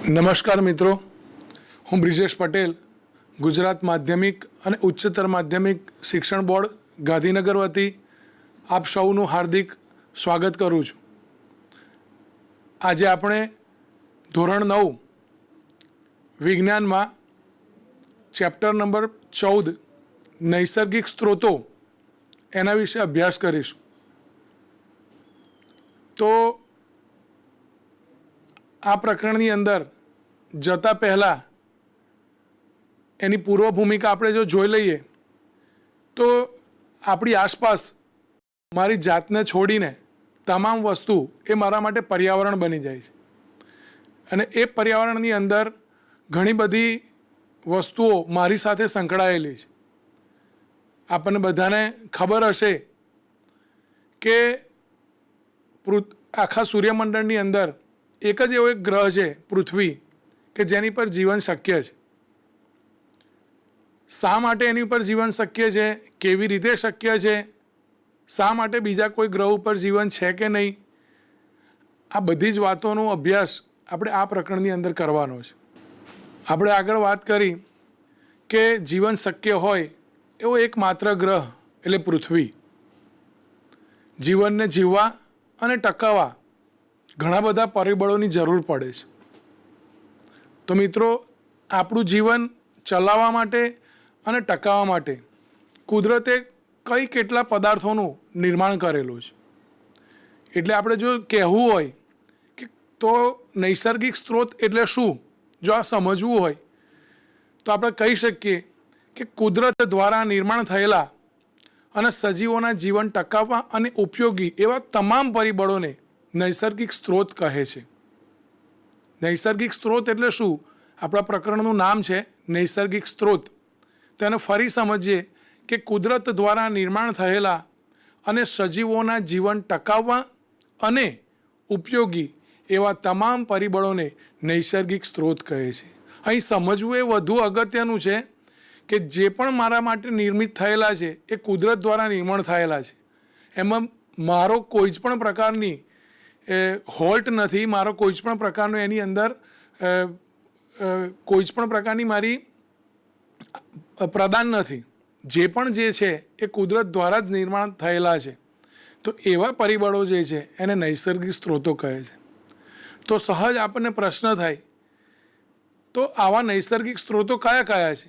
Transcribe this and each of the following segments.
નમસ્કાર મિત્રો, હું બ્રિજેશ પટેલ, ગુજરાત માધ્યમિક અને ઉચ્ચતર માધ્યમિક શિક્ષણ બોર્ડ ગાંધીનગર વતી આપ સૌનું હાર્દિક સ્વાગત કરું છું. આજે આપણે ધોરણ 9 વિજ્ઞાનમાં ચેપ્ટર નંબર 14 નૈસર્ગિક સ્ત્રોતો એના વિશે અભ્યાસ કરીશું. તો આ પ્રકરણની અંદર જતા પહેલાં એની પૂર્વ ભૂમિકા આપણે જો જોઈ લઈએ તો આપણી આસપાસ મારી જાતને છોડીને તમામ વસ્તુ એ મારા માટે પર્યાવરણ બની જાય છે. અને એ પર્યાવરણની અંદર ઘણી બધી વસ્તુઓ મારી સાથે સંકળાયેલી છે. આપણને બધાને ખબર હશે કે આખા સૂર્યમંડળની અંદર એક જ એવો એક ગ્રહ છે પૃથ્વી કે જેની પર જીવન શક્ય છે. શા માટે એની ઉપર જીવન શક્ય છે, કેવી રીતે શક્ય છે, શા માટે બીજા કોઈ ગ્રહ ઉપર જીવન છે કે નહીં, આ બધી જ વાતોનો અભ્યાસ આપણે આ પ્રકરણની અંદર કરવાનો છે. આપણે આગળ વાત કરી કે જીવન શક્ય હોય એવો એકમાત્ર ગ્રહ એટલે પૃથ્વી. જીવનને જીવવા અને ટકાવવા ઘણા બધા પરિબળોની જરૂર પડે છે. તો મિત્રો, આપણું જીવન ચલાવવા માટે અને ટકાવવા માટે કુદરતે કઈ કેટલા પદાર્થોનું નિર્માણ કરેલું છે. એટલે આપણે જો કહેવું હોય કે તો નૈસર્ગિક સ્ત્રોત એટલે શું, જો આ સમજવું હોય તો આપણે કહી શકીએ કે કુદરત દ્વારા નિર્માણ થયેલા અને સજીવોના જીવન ટકાવવા અને ઉપયોગી એવા તમામ પરિબળોને નૈસર્ગિક સ્ત્રોત કહે છે. નૈસર્ગિક સ્ત્રોત એટલે શું? આપણા પ્રકરણનું નામ છે નૈસર્ગિક સ્ત્રોત. તેને ફરી સમજીએ કે કુદરત દ્વારા નિર્માણ થયેલા અને સજીવોના જીવન ટકાવવા અને ઉપયોગી એવા તમામ પરિબળોને નૈસર્ગિક સ્ત્રોત કહે છે. અહીં સમજવું એ વધુ અગત્યનું છે કે જે પણ મારા માટે નિર્મિત થયેલા છે એ કુદરત દ્વારા નિર્માણ થયેલા છે. એમાં મારો કોઈ જ પણ પ્રકારની હોલ્ટ નથી, મારો કોઈ જ પણ પ્રકારનો એની અંદર કોઈ જ પણ પ્રકારની મારી પ્રદાન નથી. જે પણ જે છે એ કુદરત દ્વારા જ નિર્માણ થયેલા છે. તો એવા પરિબળો જે છે એને નૈસર્ગિક સ્ત્રોતો કહે છે. તો સહજ આપણને પ્રશ્ન થાય, તો આવા નૈસર્ગિક સ્ત્રોતો કયા કયા છે?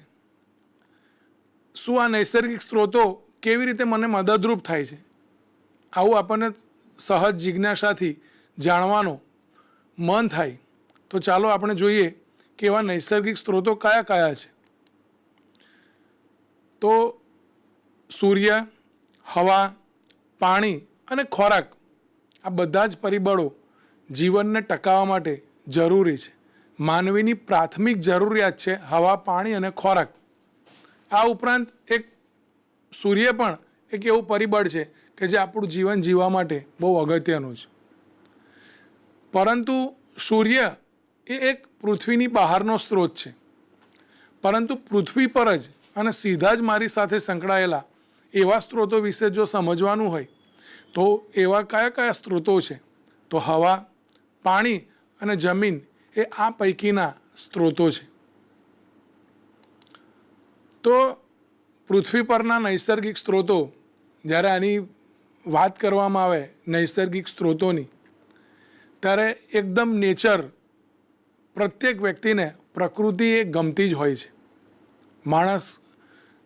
શું આ નૈસર્ગિક સ્ત્રોતો કેવી રીતે મને મદદરૂપ થાય છે? આવું આપણને સહજ જિજ્ઞાસાથી જાણવાનું મન થાય. તો ચાલો આપણે જોઈએ કે એવા નૈસર્ગિક સ્ત્રોતો કયા કયા છે. તો સૂર્ય, હવા, પાણી અને ખોરાક, આ બધા જ પરિબળો જીવનને ટકાવવા માટે જરૂરી છે. માનવીની પ્રાથમિક જરૂરિયાત છે હવા, પાણી અને ખોરાક. આ ઉપરાંત એક સૂર્ય પણ એક એવું પરિબળ છે કે જે આપણું જીવન જીવવા માટે બહુ અગત્યનું છે. પરંતુ સૂર્ય એ એક પૃથ્વીની બહારનો સ્ત્રોત છે. પરંતુ પૃથ્વી પર જ અને સીધા જ મારી સાથે સંકળાયેલા એવા સ્ત્રોતો વિશે જો સમજવાનું હોય તો એવા કયા કયા સ્ત્રોતો છે? તો હવા, પાણી અને જમીન એ આ પૈકીના સ્ત્રોતો છે. તો પૃથ્વી પરના નૈસર્ગિક સ્ત્રોતો, જ્યારે આની વાત કરવામાં આવે નૈસર્ગિક સ્ત્રોતોની, ત્યારે એકદમ નેચર, પ્રત્યેક વ્યક્તિને પ્રકૃતિ એ ગમતી જ હોય છે. માણસ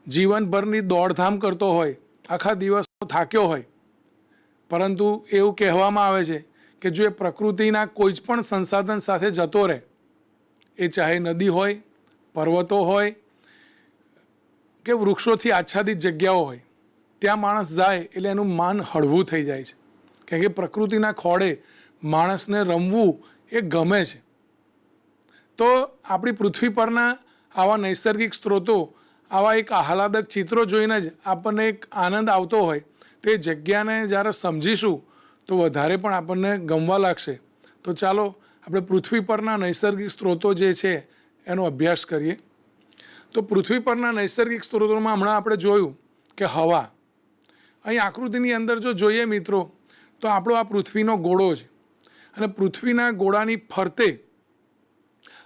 જીવનભરની દોડધામ કરતો હોય, આખા દિવસનો થાક્યો હોય, પરંતુ એવું કહેવામાં આવે છે કે જો એ પ્રકૃતિના કોઈ જ પણ સંસાધન સાથે જતો રહે, એ ચાહે નદી હોય, પર્વતો હોય કે વૃક્ષોથી આચ્છાદિત જગ્યાઓ હોય, ત્યાં માણસ જાય એટલે એનું મન હળવું થઈ જાય છે. કારણ કે પ્રકૃતિના ખોળે માણસને રમવું એ ગમે છે. તો આપણી પૃથ્વી પરના આવા નૈસર્ગિક સ્ત્રોતો, આવા એક આહલાદક ચિત્રો જોઈને જ આપણને એક આનંદ આવતો હોય, તો એ જગ્યાને જ્યારે સમજીશું તો વધારે પણ આપણને ગમવા લાગશે. તો ચાલો આપણે પૃથ્વી પરના નૈસર્ગિક સ્ત્રોતો જે છે એનો અભ્યાસ કરીએ. તો પૃથ્વી પરના નૈસર્ગિક સ્ત્રોતોમાં હમણાં આપણે જોયું કે હવા. અહીં આકૃતિની અંદર જો જોઈએ મિત્રો, તો આપણો આ પૃથ્વીનો ગોળો છે અને પૃથ્વીના ગોળાની ફરતે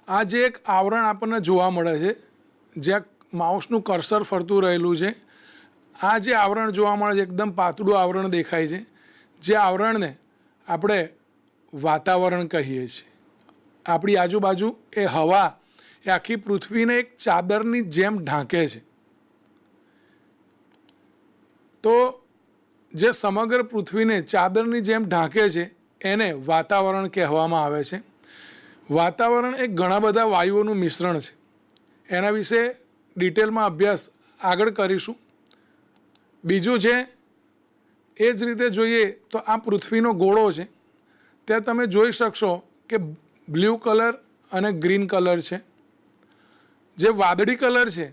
આ જે એક આવરણ આપણને જોવા મળે છે, જ્યાં માઉસનું કર્સર ફરતું રહેલું છે, આ જે આવરણ જોવા મળે છે એકદમ પાતળું આવરણ દેખાય છે, જે આવરણને આપણે વાતાવરણ કહીએ છીએ. આપણી આજુબાજુ એ હવા એ આખી પૃથ્વીને એક ચાદરની જેમ ઢાંકે છે. તો જે સમગ્ર પૃથ્વીને ચાદરની જેમ ઢાંકે છે એને વાતાવરણ કહેવામાં આવે છે. વાતાવરણ એ ઘણા બધા વાયુઓનું મિશ્રણ છે. એના વિશે ડિટેલમાં અભ્યાસ આગળ કરીશું. બીજું છે એ જ રીતે જોઈએ તો આ પૃથ્વીનો ગોળો છે, ત્યાં તમે જોઈ શકશો કે બ્લુ કલર અને ગ્રીન કલર છે. જે વાદળી કલર છે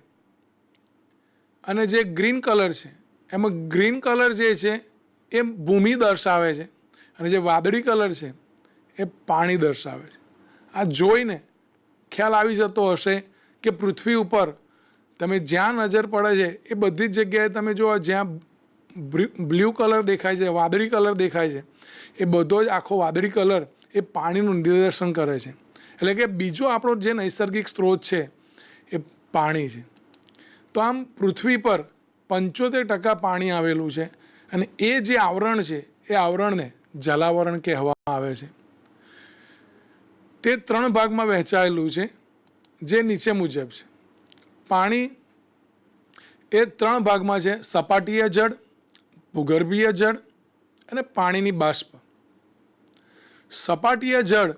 અને જે ગ્રીન કલર છે, એમાં ગ્રીન કલર જે છે એ ભૂમિ દર્શાવે છે અને જે વાદળી કલર છે એ પાણી દર્શાવે છે. આ જોઈને ખ્યાલ આવી જતો હશે કે પૃથ્વી ઉપર તમે જ્યાં નજર પડે છે એ બધી જ જગ્યાએ તમે જુઓ, જ્યાં બ્લુ કલર દેખાય છે, વાદળી કલર દેખાય છે, એ બધો જ આખો વાદળી કલર એ પાણીનું નિદર્શન કરે છે. એટલે કે બીજો આપણો જે નૈસર્ગિક સ્ત્રોત છે એ પાણી છે. તો આમ પૃથ્વી પર 75% પાણી આવેલું છે અને એ જે આવરણ છે એ આવરણને જલાવરણ કહેવામાં આવે છે. તે 3 ભાગમાં વહેંચાયેલું છે, જે નીચે મુજબ છે. પાણી એ 3 ભાગમાં છે: સપાટીય જળ, ભૂગર્ભીય જળ અને પાણીની બાષ્પ. સપાટીય જળ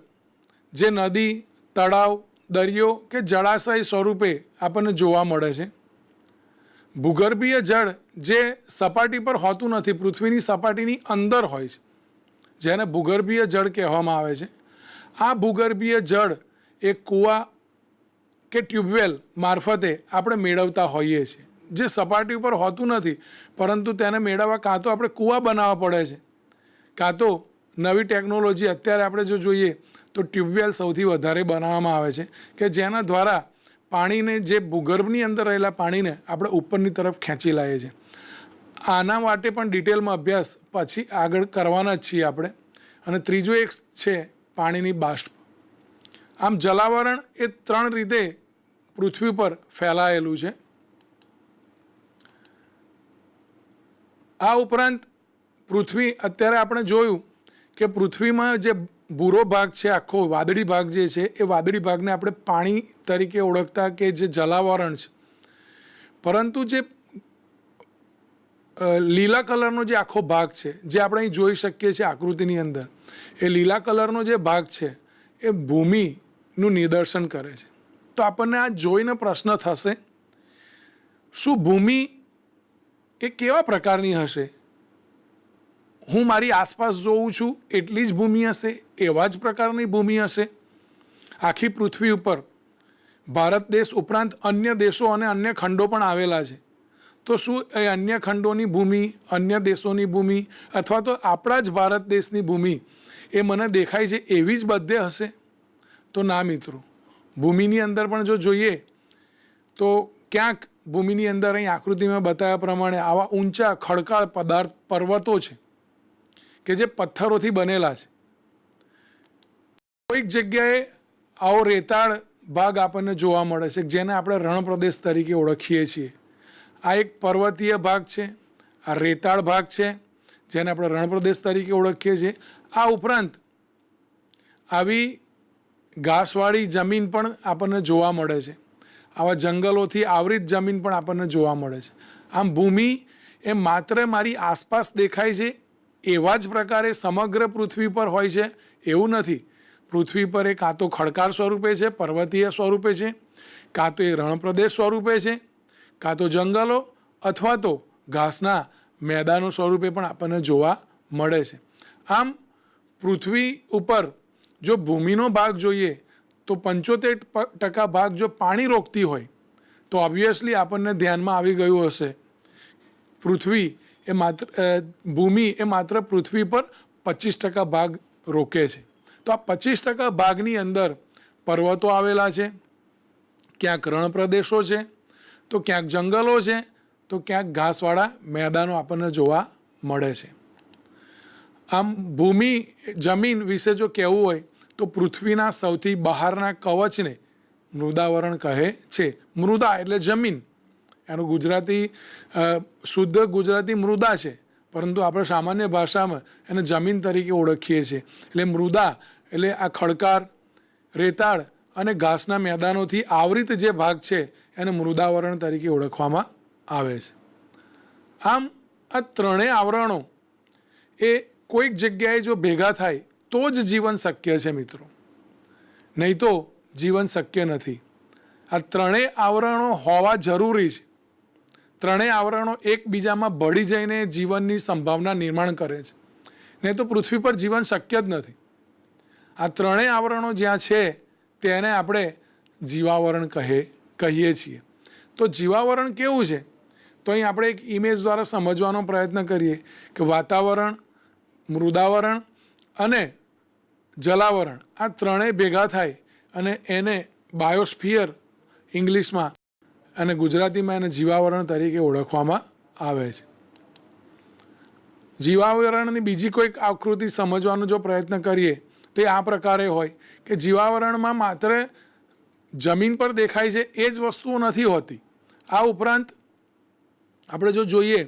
જે નદી, તળાવ, દરિયો કે જળાશય સ્વરૂપે આપણને જોવા મળે છે. ભૂગર્ભીય જળ જે સપાટી પર હોતું નથી, પૃથ્વીની સપાટીની અંદર હોય છે, જેને ભૂગર્ભીય જળ કહેવામાં આવે છે. આ ભૂગર્ભીય જળ એ કૂવા કે ટ્યુબવેલ મારફતે આપણે મેળવતા હોઈએ છીએ, જે સપાટી ઉપર હોતું નથી, પરંતુ તેને મેળવવા કાં તો આપણે કૂવા બનાવવા પડે છે, કાં તો નવી ટેકનોલોજી અત્યારે આપણે જો જોઈએ તો ટ્યુબવેલ સૌથી વધારે બનાવવામાં આવે છે કે જેના દ્વારા પાણીને, જે ભૂગર્ભની અંદર રહેલા પાણીને આપણે ઉપરની તરફ ખેંચી લાવીએ છીએ. આના માટે પણ ડિટેલમાં અભ્યાસ પછી આગળ કરવાના જ છીએ આપણે. અને ત્રીજું એક છે પાણીની બાષ્પ. આમ જલાવરણ એ 3 રીતે પૃથ્વી પર ફેલાયેલું છે. આ ઉપરાંત પૃથ્વી, અત્યારે આપણે જોયું કે પૃથ્વીમાં જે ભૂરો ભાગ છે, આખો વાદળી ભાગ જે છે, એ વાદળી ભાગને આપણે પાણી તરીકે ઓળખતા કે જે જલાવરણ છે. પરંતુ જે લીલા કલરનો જે આખો ભાગ છે, જે આપણે અહીં જોઈ શકીએ છીએ આકૃતિની અંદર, એ લીલા કલરનો જે ભાગ છે એ ભૂમિનું નિદર્શન કરે છે. તો આપણને આ જોઈને પ્રશ્ન થશે, શું ભૂમિ એ કેવા પ્રકારની હશે? હું મારી આસપાસ જોઉં છું એટલી જ ભૂમિ હશે? એવા જ પ્રકારની ભૂમિ હશે? આખી પૃથ્વી ઉપર ભારત દેશ ઉપરાંત અન્ય દેશો અને અન્ય ખંડો પણ આવેલા છે. તો શું એ અન્ય ખંડોની ભૂમિ, અન્ય દેશોની ભૂમિ અથવા તો આપણા જ ભારત દેશની ભૂમિ એ મને દેખાય છે એવી જ બધે હશે? તો ના મિત્રો, ભૂમિની અંદર પણ જો જોઈએ તો ક્યાંક ભૂમિની અંદર અહીં આકૃતિમાં બતાવ્યા પ્રમાણે આવા ઊંચા ખડકાળ પર્વતો છે કે જે પથ્થરોથી બનેલા છે. કોઈક જગ્યાએ આવો રેતાળ ભાગ આપણને જોવા મળે છે, જેને આપણે રણ પ્રદેશ તરીકે ઓળખીએ છીએ. આ એક પર્વતીય ભાગ છે, આ રેતાળ ભાગ છે, જેને આપણે રણ પ્રદેશ તરીકે ઓળખીએ છીએ. આ ઉપરાંત આવી ઘાસવાળી જમીન પણ આપણને જોવા મળે છે. આવા જંગલોથી આવૃત જમીન પણ આપણને જોવા મળે છે. આમ ભૂમિ એ માત્ર મારી આસપાસ દેખાય છે એવા જ પ્રકારે સમગ્ર પૃથ્વી પર હોય છે એવું નથી. પૃથ્વી પર એ કાં તો ખડકાળ સ્વરૂપે છે, પર્વતીય સ્વરૂપે છે, કાં તો એ રણપ્રદેશ સ્વરૂપે છે, કાં તો જંગલો અથવા તો ઘાસના મેદાનો સ્વરૂપે પણ આપણને જોવા મળે છે. આમ પૃથ્વી ઉપર જો ભૂમિનો ભાગ જોઈએ તો 75% ભાગ જો પાણી રોકતી હોય તો ઓબ્વિયસલી આપણને ધ્યાનમાં આવી ગયું હશે પૃથ્વી એ માત્ર ભૂમિ એ માત્ર પૃથ્વી પર 25% ભાગ રોકે છે. તો આ 25% ભાગની અંદર પર્વતો આવેલા છે, ક્યાંક રણ પ્રદેશો છે, તો ક્યાંક જંગલો છે, તો ક્યાંક ઘાસવાળા મેદાનો આપણને જોવા મળે છે. આમ ભૂમિ, જમીન વિશે જો કહેવું હોય તો પૃથ્વીના સૌથી બહારના કવચને મૃદાવરણ કહે છે. મૃદા એટલે જમીન, એનું ગુજરાતી શુદ્ધ ગુજરાતી મૃદા છે, પરંતુ આપણે સામાન્ય ભાષામાં એને જમીન તરીકે ઓળખીએ છીએ. એટલે મૃદા એટલે આ ખડકાળ, રેતાળ અને ઘાસના મેદાનોથી આવરિત જે ભાગ છે એને મૃદાવરણ તરીકે ઓળખવામાં આવે છે. આમ આ ત્રણેય આવરણો એ કોઈક જગ્યાએ જો ભેગા થાય તો જ જીવન શક્ય છે મિત્રો, નહીં તો જીવન શક્ય નથી. આ ત્રણેય આવરણો હોવા જરૂરી છે. ત્રણેય આવરણો એકબીજામાં ભળી જઈને જીવનની સંભાવના નિર્માણ કરે છે, નહીં તો પૃથ્વી પર જીવન શક્ય જ નથી. આ ત્રણેય આવરણો જ્યાં છે તેને આપણે જીવાવરણ કહીએ છીએ. તો જીવાવરણ કેવું છે? તો અહીં આપણે એક ઇમેજ દ્વારા સમજવાનો પ્રયત્ન કરીએ કે વાતાવરણ, મૃદાવરણ અને જલાવરણ આ ત્રણેય ભેગા થાય અને એને બાયોસ્ફિયર ઇંગ્લિશમાં અને ગુજરાતીમાં એને જીવાવરણ તરીકે ઓળખવામાં આવે છે. જીવાવરણની બીજી કોઈક આકૃતિ સમજવાનો જો પ્રયત્ન કરીએ તો એ આ પ્રકારે હોય કે જીવાવરણમાં માત્ર જમીન પર દેખાય છે એ જ વસ્તુઓ નથી હોતી. આ ઉપરાંત આપણે જો જોઈએ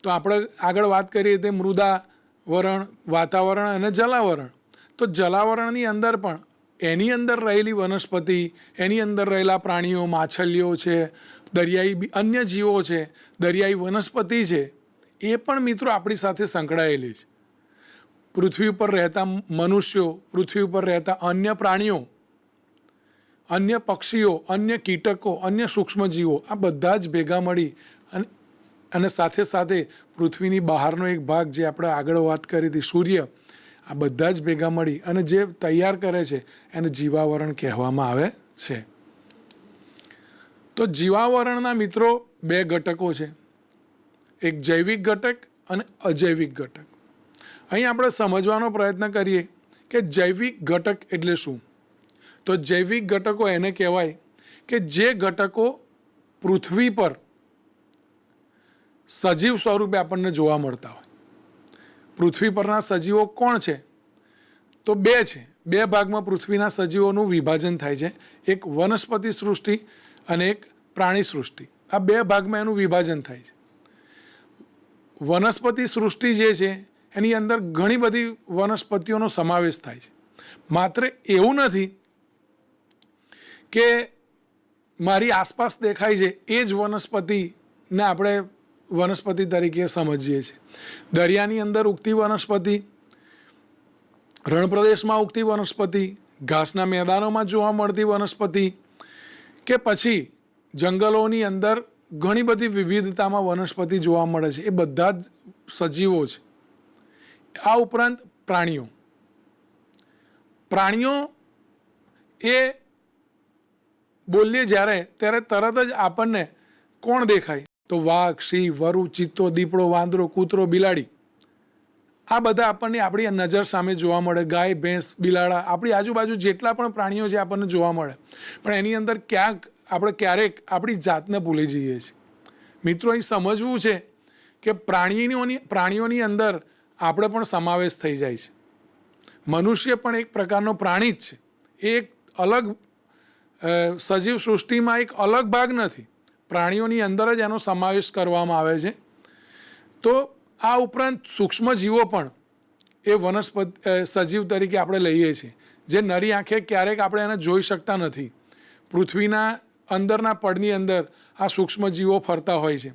તો આપણે આગળ વાત કરીએ તે મૃદાવરણ, વાતાવરણ અને જલાવરણ. તો જલાવરણની અંદર પણ એની અંદર રહેલી વનસ્પતિ, એની અંદર રહેલા પ્રાણીઓ, માછલીઓ છે, દરિયાઈ અન્ય જીવો છે, દરિયાઈ વનસ્પતિ છે, એ પણ મિત્રો આપણી સાથે સંકળાયેલી છે. પૃથ્વી ઉપર રહેતા મનુષ્યો, પૃથ્વી ઉપર રહેતા અન્ય પ્રાણીઓ, અન્ય પક્ષીઓ, અન્ય કીટકો, અન્ય સૂક્ષ્મજીવો આ બધા જ ભેગા મળી અને સાથે સાથે પૃથ્વીની બહારનો એક ભાગ જે આપણે આગળ વાત કરી હતી સૂર્ય, આ બધા જ ભેગા મળી અને જે તૈયાર કરે છે એને જીવાવરણ કહેવામાં આવે છે. તો જીવાવરણના મિત્રો બે ઘટકો છે, એક જૈવિક ઘટક અને અજૈવિક ઘટક. અહીં આપણે સમજવાનો પ્રયત્ન કરીએ કે જૈવિક ઘટક એટલે શું. તો જૈવિક ઘટકો એને કહેવાય કે જે ઘટકો પૃથ્વી પર સજીવ સ્વરૂપે આપણને જોવા મળતા હોય. પૃથ્વી પરના સજીવો કોણ છે? તો બે છે. બે ભાગમાં પૃથ્વીના સજીવોનું વિભાજન થાય છે, એક વનસ્પતિ સૃષ્ટિ અને એક પ્રાણી સૃષ્ટિ. આ બે ભાગમાં એનું વિભાજન થાય છે. વનસ્પતિ સૃષ્ટિ જે છે એની અંદર ઘણી બધી વનસ્પતિઓનો સમાવેશ થાય છે. માત્ર એવું નથી કે મારી આસપાસ દેખાય છે એ જ વનસ્પતિને આપણે વનસ્પતિ તરીકે સમજીએ છીએ. દરિયાની અંદર ઉગતી વનસ્પતિ, રણપ્રદેશમાં ઉગતી વનસ્પતિ, ઘાસના મેદાનોમાં જોવા મળતી વનસ્પતિ કે પછી જંગલોની અંદર ઘણી બધી વિવિધતામાં વનસ્પતિ જોવા મળે છે, એ બધા જ સજીવો છે. આ ઉપરાંત પ્રાણીઓ એ બોલીએ જ્યારે ત્યારે તરત જ આપણને કોણ દેખાય? તો વાઘ, સિંહ, વરુ, ચિત્તો, દીપડો, વાંદરો, કૂતરો, બિલાડી આ બધા આપણને આપણી નજર સામે જોવા મળે. ગાય, ભેંસ, બિલાડા, આપણી આજુબાજુ જેટલા પણ પ્રાણીઓ છે આપણને જોવા મળે. પણ એની અંદર ક્યારેક આપણી જાતને ભૂલી જઈએ છીએ. મિત્રો અહીં સમજવું છે કે પ્રાણીઓની અંદર આપણે પણ સમાવેશ થઈ જાય છે. મનુષ્ય પણ એક પ્રકારનો પ્રાણી જ છે. એ એક અલગ સજીવ સૃષ્ટિમાં એક અલગ ભાગ નથી, પ્રાણીઓની અંદર જ એનો સમાવેશ કરવામાં આવે છે. તો આ ઉપરાંત સૂક્ષ્મજીવો પણ એ સજીવ તરીકે આપણે લઈએ છીએ, જે નરી આંખે ક્યારેક આપણે એને જોઈ શકતા નથી. પૃથ્વીના અંદરના પડની અંદર આ સૂક્ષ્મજીવો ફરતા હોય છે.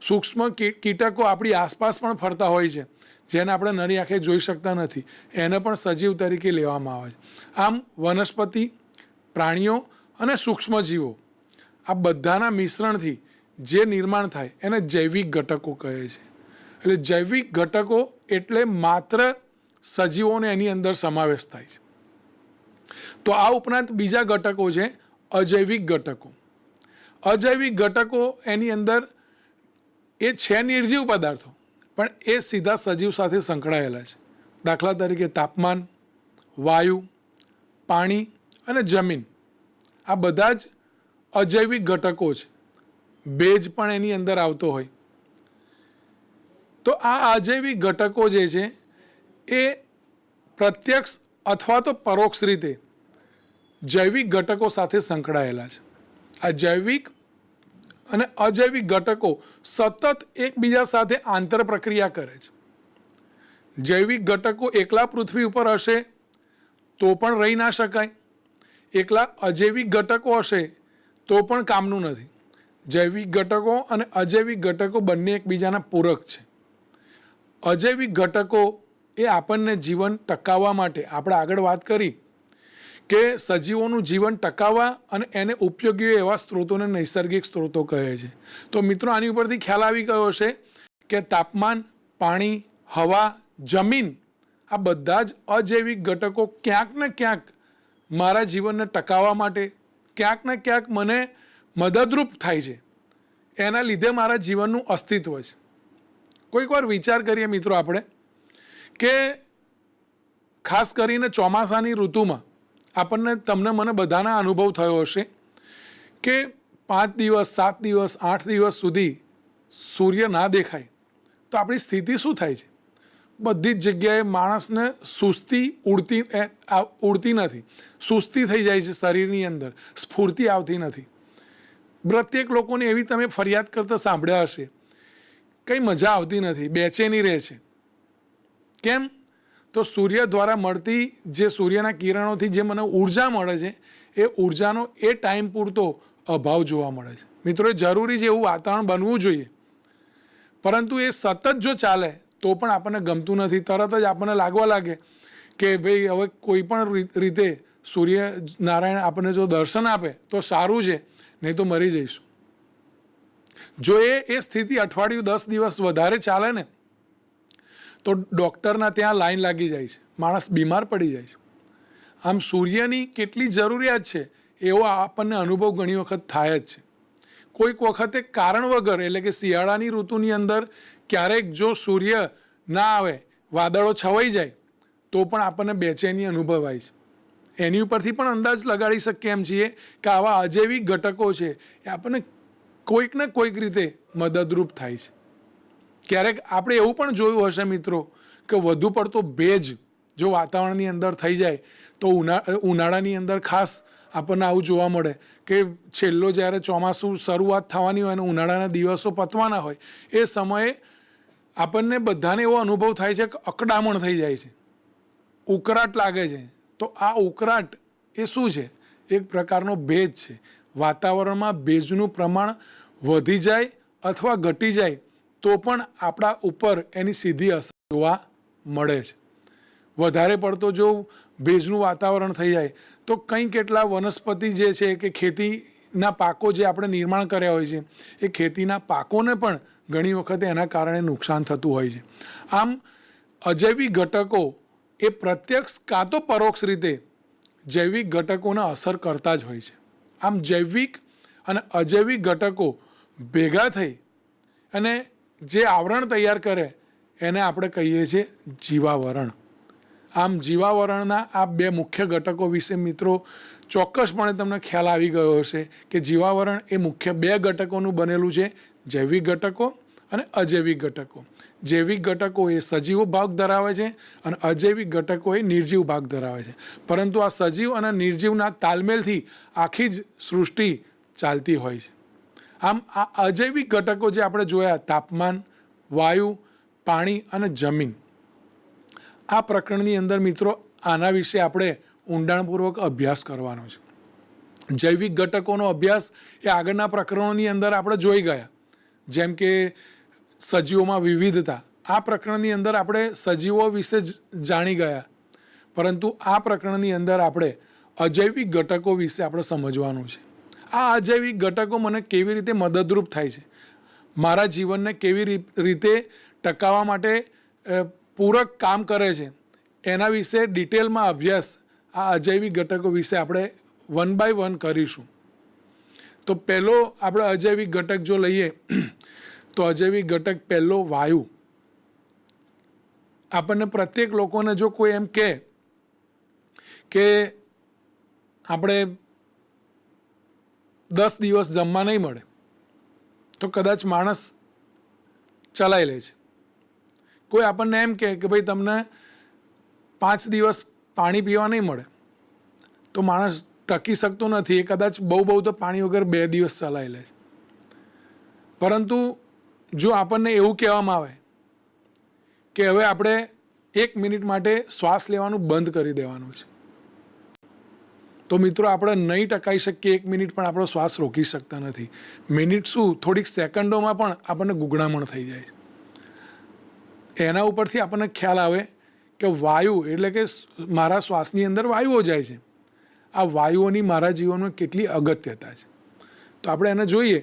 સૂક્ષ્મ કીટકો આપણી આસપાસ પણ ફરતા હોય છે, જેને આપણે નરી આંખે જોઈ શકતા નથી. એને પણ સજીવ તરીકે લેવામાં આવે છે. આમ વનસ્પતિ, પ્રાણીઓ અને સૂક્ષ્મજીવો આ બધાના મિશ્રણથી જે નિર્માણ થાય એને જૈવિક ઘટકો કહે છે. એટલે જૈવિક ઘટકો એટલે માત્ર સજીવોને એની અંદર સમાવેશ થાય છે. તો આ ઉપરાંત બીજા ઘટકો છે અજૈવિક ઘટકો. અજૈવિક ઘટકો એની અંદર એ છે નિર્જીવ પદાર્થો, પણ એ સીધા સજીવ સાથે સંકળાયેલા છે. દાખલા તરીકે તાપમાન, વાયુ, પાણી અને જમીન આ બધા જ અજૈવિક ઘટકો છે. ભેજ પણ એની અંદર આવતો હોય. તો આ અજૈવિક ઘટકો જે છે એ પ્રત્યક્ષ અથવા તો પરોક્ષ રીતે જૈવિક ઘટકો સાથે સંકળાયેલા છે. આ જૈવિક અને અજૈવિક ઘટકો સતત એકબીજા સાથે આંતર પ્રક્રિયા કરે છે. જૈવિક ઘટકો એકલા પૃથ્વી ઉપર હશે તો પણ રહી ના શકાય, એકલા અજૈવિક ઘટકો હશે તો પણ કામનું નથી. જૈવિક ઘટકો અને અજૈવિક ઘટકો બંને એકબીજાના પૂરક છે. અજૈવિક ઘટકો એ આપણને જીવન ટકાવવા માટે, આપણે આગળ વાત કરી કે સજીવોનું જીવન ટકાવવા અને એને ઉપયોગી એવા સ્ત્રોતોને નૈસર્ગિક સ્ત્રોતો કહે છે. તો મિત્રો આની ઉપરથી ખ્યાલ આવી ગયો હશે કે તાપમાન, પાણી, હવા, જમીન આ બધા જ અજૈવિક ઘટકો ક્યાંક ને ક્યાંક મારા જીવનને ટકાવવા માટે, ક્યાંક ને ક્યાંક મને મદદરૂપ થાય છે. એના લીધે મારા જીવનનું અસ્તિત્વ છે. કોઈક વાર વિચાર કરીએ મિત્રો આપણે કે ખાસ કરીને ચોમાસાની ઋતુમાં આપણને, તમને, મને બધાના અનુભવ થયો હશે કે 5 દિવસ, 7 દિવસ, 8 દિવસ સુધી સૂર્ય ના દેખાય તો આપણી સ્થિતિ શું થાય છે? બધી જ જગ્યાએ માણસને સુસ્તી ઉડતી નથી, સુસ્તી થઈ જાય છે શરીરની અંદર, સ્ફૂર્તિ આવતી નથી. પ્રત્યેક લોકોને એવી તમે ફરિયાદ કરતા સાંભળ્યા હશે, કંઈ મજા આવતી નથી, બેચેની રહે છે. કેમ? તો સૂર્ય દ્વારા મળતી જે સૂર્યના કિરણોથી જે મને ઉર્જા મળે છે એ ઉર્જાનો એ ટાઈમ પૂરતો અભાવ જોવા મળે છે. મિત્રો એ જરૂરી છે, એવું વાતાવરણ બનવું જોઈએ, પરંતુ એ સતત જો ચાલે તો પણ આપણને ગમતું નથી. તરત જ આપણને લાગવા લાગે કે ભાઈ હવે કોઈ પણ રીતે સૂર્યનારાયણ આપણને જો દર્શન આપે તો સારું છે, નહીં તો મરી જઈશું. જો એ સ્થિતિ અઠવાડિયું 10 દિવસ વધારે ચાલે ને તો ડૉક્ટરના ત્યાં લાઈન લાગી જાય છે, માણસ બીમાર પડી જાય છે. આમ સૂર્યની કેટલી જરૂરિયાત છે એવો આપણને અનુભવ ઘણી વખત થાય જ છે. કોઈક વખતે કારણ વગર, એટલે કે શિયાળાની ઋતુની અંદર ક્યારેક જો સૂર્ય ના આવે, વાદળો છવાઈ જાય તો પણ આપણને બેચેની અનુભવાય છે. એની ઉપરથી પણ અંદાજ લગાડી શકીએ એમ છીએ કે આવા અજૈવિક ઘટકો છે એ આપણને કોઈક ને કોઈક રીતે મદદરૂપ થાય છે. ક્યારેક આપણે એવું પણ જોયું હશે મિત્રો કે વધુ પડતો ભેજ જો વાતાવરણની અંદર થઈ જાય તો ઉનાળાની અંદર ખાસ આપણને આવું જોવા મળે કે છેલ્લો જ્યારે ચોમાસું શરૂઆત થવાની હોય અને ઉનાળાના દિવસો પતવાના હોય એ સમયે આપણને બધાને એવો અનુભવ થાય છે કે અકડામણ થઈ જાય છે, ઉકળાટ લાગે છે. તો આ ઉકળાટ એ શું છે? એક પ્રકારનો ભેજ છે. વાતાવરણમાં ભેજનું પ્રમાણ વધી જાય અથવા ઘટી જાય તો પણ આપણા ઉપર એની સીધી અસર જોવા મળે છે. વધારે પડતો જો ભેજનું વાતાવરણ થઈ જાય તો કંઈ કેટલા વનસ્પતિ જે છે કે ખેતીના પાકો જે આપણે નિર્માણ કર્યા હોય છે એ ખેતીના પાકોને પણ ઘણી વખતે એના કારણે નુકસાન થતું હોય છે. આમ અજૈવિક ઘટકો એ પ્રત્યક્ષ કાં તો પરોક્ષ રીતે જૈવિક ઘટકોને અસર કરતા જ હોય છે. આમ જૈવિક અને અજૈવિક ઘટકો ભેગા થઈ અને જે આવરણ તૈયાર કરે એને આપણે કહીએ છીએ જીવાવરણ. આમ જીવાવરણના આ 2 મુખ્ય ઘટકો વિશે મિત્રો ચોક્કસપણે તમને ખ્યાલ આવી ગયો હશે કે જીવાવરણ એ મુખ્ય 2 ઘટકોનું બનેલું છે, જૈવિક ઘટકો અને અજૈવિક ઘટકો. જૈવિક ઘટકો એ સજીવ ભાગ ધરાવે છે અને અજૈવિક ઘટકો એ નિર્જીવ ભાગ ધરાવે છે. પરંતુ આ સજીવ અને નિર્જીવના તાલમેલથી આખી જ સૃષ્ટિ ચાલતી હોય છે. આમ આ અજૈવિક ઘટકો જે આપણે જોયા, તાપમાન, વાયુ, પાણી અને જમીન, આ પ્રકરણની અંદર મિત્રો આના વિશે આપણે ઊંડાણપૂર્વક અભ્યાસ કરવાનો છે. જૈવિક ઘટકોનો અભ્યાસ એ આગળના પ્રકરણોની અંદર આપણે જોઈ ગયા, જેમ કે સજીવોમાં વિવિધતા. આ પ્રકરણની અંદર આપણે સજીવો વિશે જ જાણી ગયા, પરંતુ આ પ્રકરણની અંદર આપણે અજૈવિક ઘટકો વિશે આપણે સમજવાનું છે. આ અજૈવિક ઘટકો મને કેવી રીતે મદદરૂપ થાય છે, મારા જીવનને કેવી રીતે ટકાવવા માટે પૂરક કામ કરે છે, એના વિશે ડિટેલમાં અભ્યાસ આ અજૈવિક ઘટકો વિશે આપણે 1 by 1 કરીશું. તો પહેલો આપણે અજૈવિક ઘટક જો લઈએ તો અજૈવિક ઘટક પહેલો વાયુ. આપણને પ્રત્યેક લોકોને જો કોઈ એમ કહે કે આપણે 10 દિવસ જમવા નહીં મળે તો કદાચ માણસ ચલાવી લે છે. કોઈ આપણને એમ કહે કે ભાઈ તમને 5 દિવસ પાણી પીવા નહીં મળે તો માણસ ટકી શકતો નથી. એ કદાચ બહુ તો પાણી વગર 2 દિવસ ચલાવી લે છે. પરંતુ જો આપણને એવું કહેવામાં આવે કે હવે આપણે 1 મિનિટ માટે શ્વાસ લેવાનું બંધ કરી દેવાનું છે, તો મિત્રો આપણે નહીં ટકાઈ શકીએ. 1 મિનિટ પણ આપણો શ્વાસ રોકી શકતા નથી. મિનિટ શું, થોડીક સેકન્ડોમાં પણ આપણને ગુગળામણ થઈ જાય છે. એના ઉપરથી આપણને ખ્યાલ આવે કે વાયુ એટલે કે મારા શ્વાસની અંદર વાયુઓ જાય છે. આ વાયુઓની મારા જીવનમાં કેટલી અગત્યતા છે. તો આપણે એને જોઈએ.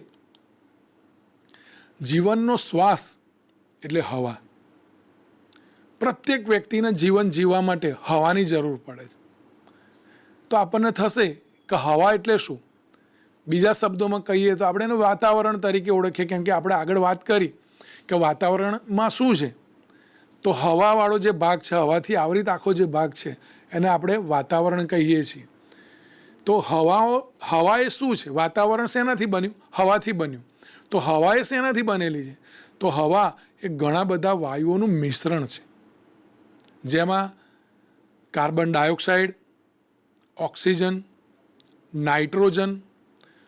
જીવનનો શ્વાસ એટલે હવા. પ્રત્યેક વ્યક્તિને જીવન જીવવા માટે હવાની જરૂર પડે છે. તો આપણને થશે કે હવા એટલે શું? બીજા શબ્દોમાં કહીએ તો આપણે એનું વાતાવરણ તરીકે ઓળખીએ, કેમ કે આપણે આગળ વાત કરી કે વાતાવરણમાં શું છે. તો હવાવાળો જે ભાગ છે, હવાથી આવરિત આખો જે ભાગ છે, એને આપણે વાતાવરણ કહીએ છીએ. તો હવા એ શું છે? વાતાવરણ શેનાથી બન્યું? હવાથી બન્યું. તો હવા એ શેનાથી બનેલી છે? તો હવા એ ઘણા બધા વાયુઓનું મિશ્રણ છે, જેમાં કાર્બન ડાયોક્સાઇડ, ઓક્સિજન, નાઇટ્રોજન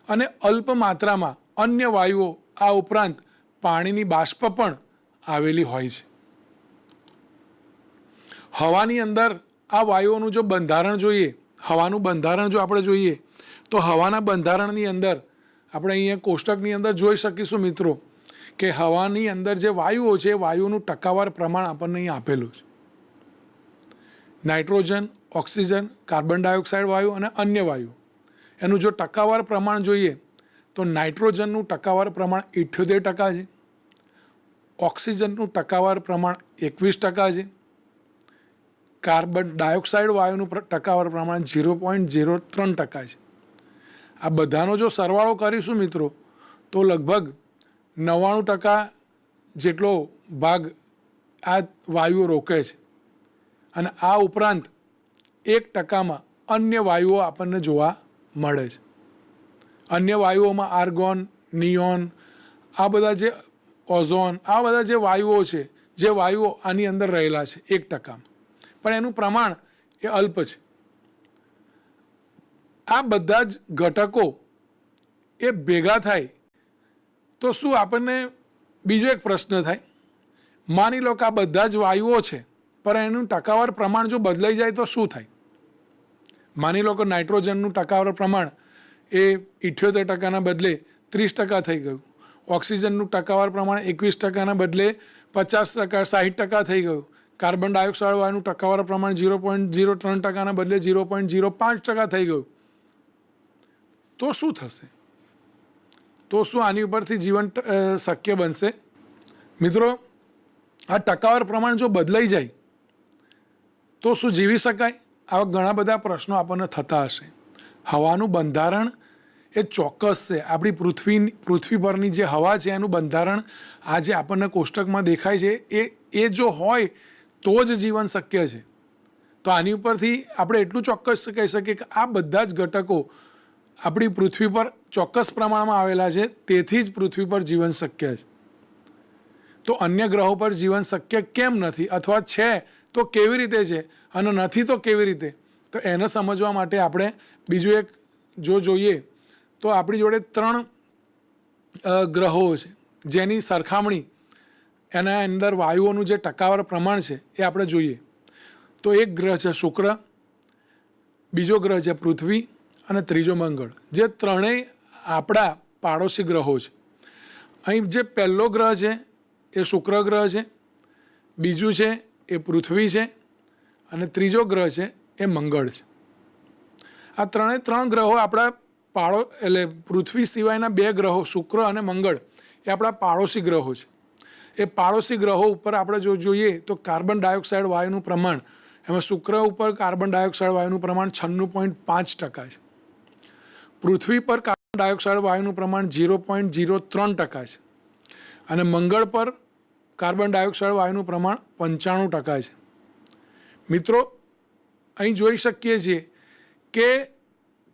અને અલ્પ માત્રામાં અન્ય વાયુઓ, આ ઉપરાંત પાણીની બાષ્પ પણ આવેલી હોય છે. હવાની અંદર આ વાયુઓનું જો બંધારણ જોઈએ, હવાનું બંધારણ જો આપણે જોઈએ, તો હવાના બંધારણની અંદર આપણે અહીંયા કોષ્ટકની અંદર જોઈ શકીશું મિત્રો કે હવાની અંદર જે વાયુઓ છે, વાયુઓનું ટકાવાર પ્રમાણ આપણને અહીં આપેલું છે. નાઇટ્રોજન, ઓક્સિજન, કાર્બન ડાયોક્સાઇડ વાયુ અને અન્ય વાયુ, એનું જો ટકાવાર પ્રમાણ જોઈએ તો નાઇટ્રોજનનું ટકાવાર પ્રમાણ 78% છે, ઓક્સિજનનું ટકાવાર પ્રમાણ 21% છે, કાર્બન ડાયોક્સાઇડ વાયુનું ટકાવાર પ્રમાણ 0.03% છે. આ બધાનો જો સરવાળો કરીશું મિત્રો તો લગભગ 99% જેટલો ભાગ આ વાયુઓ રોકે છે. અને આ ઉપરાંત 1%માં અન્ય વાયુઓ આપણને જોવા મળે છે. અન્ય વાયુઓમાં આર્ગોન, નિયોન, આ બધા જે ઓઝોન, આ બધા જે વાયુઓ છે, જે વાયુઓ આની અંદર રહેલા છે 1%, પણ એનું પ્રમાણ એ અલ્પ છે. આ બધા જ ઘટકો એ ભેગા થાય તો શું આપણને બીજો એક પ્રશ્ન થાય. માની લો કે આ બધા જ વાયુઓ છે, પણ એનું ટકાવાર પ્રમાણ જો બદલાઈ જાય તો શું થાય? માની લો કે નાઇટ્રોજનનું ટકાવાર પ્રમાણ એ 78%ના બદલે 30% થઈ ગયું, ઓક્સિજનનું ટકાવાર પ્રમાણ 21%ના બદલે 50%, 60% થઈ ગયું, કાર્બન ડાયોક્સાઇડ વાયુનું ટકાવાર પ્રમાણ 0.03%ના બદલે 0.05% થઈ ગયું, તો શું થશે? તો શું આની ઉપરથી જીવન શક્ય બનશે? મિત્રો, આ ટકાવાર પ્રમાણ જો બદલાઈ જાય તો શું જીવી શકાય? આવા ઘણા બધા પ્રશ્નો આપણને થતા હશે. હવાનું બંધારણ એ ચોક્કસ છે. આપણી પૃથ્વી પરની જે હવા છે એનું બંધારણ આ જે આપણને કોષ્ટકમાં દેખાય છે એ જો હોય તો જ જીવન શક્ય છે. તો આની ઉપરથી આપણે એટલું ચોક્કસ કહી શકીએ કે આ બધા જ ઘટકો આપણી પૃથ્વી પર ચોક્કસ પ્રમાણમાં આવેલા છે, તેથી જ પૃથ્વી પર જીવન શક્ય છે. તો અન્ય ગ્રહો પર જીવન શક્ય કેમ નથી, અથવા છે તો કેવી રીતે છે, અને નથી તો કેવી રીતે? તો એને સમજવા માટે આપણે બીજું એક જો જોઈએ તો આપણી જોડે 3 ગ્રહો છે જેની સરખામણી એના અંદર વાયુઓનું જે ટકાવાર પ્રમાણ છે એ આપણે જોઈએ. તો એક ગ્રહ છે શુક્ર, બીજો ગ્રહ છે પૃથ્વી અને ત્રીજો મંગળ, જે ત્રણેય આપણા પાડોશી ગ્રહો છે. અહીં જે પહેલો ગ્રહ છે એ શુક્ર ગ્રહ છે, બીજું છે એ પૃથ્વી છે અને ત્રીજો ગ્રહ છે એ મંગળ છે. આ 3 ગ્રહો આપણા એટલે પૃથ્વી સિવાયના 2 ગ્રહો શુક્ર અને મંગળ એ આપણા પાડોશી ગ્રહો છે. એ પાડોશી ગ્રહો ઉપર આપણે જો જોઈએ તો કાર્બન ડાયોક્સાઇડ વાયુનું પ્રમાણ, એમાં શુક્ર ઉપર કાર્બન ડાયોક્સાઇડ વાયુનું પ્રમાણ 96.5% છે, પૃથ્વી પર કાર્બન ડાયોક્સાઇડ વાયુનું પ્રમાણ 0.03% છે અને મંગળ પર કાર્બન ડાયોક્સાઇડ વાયુનું પ્રમાણ 95% છે. મિત્રો, અહીં જોઈ શકીએ છીએ કે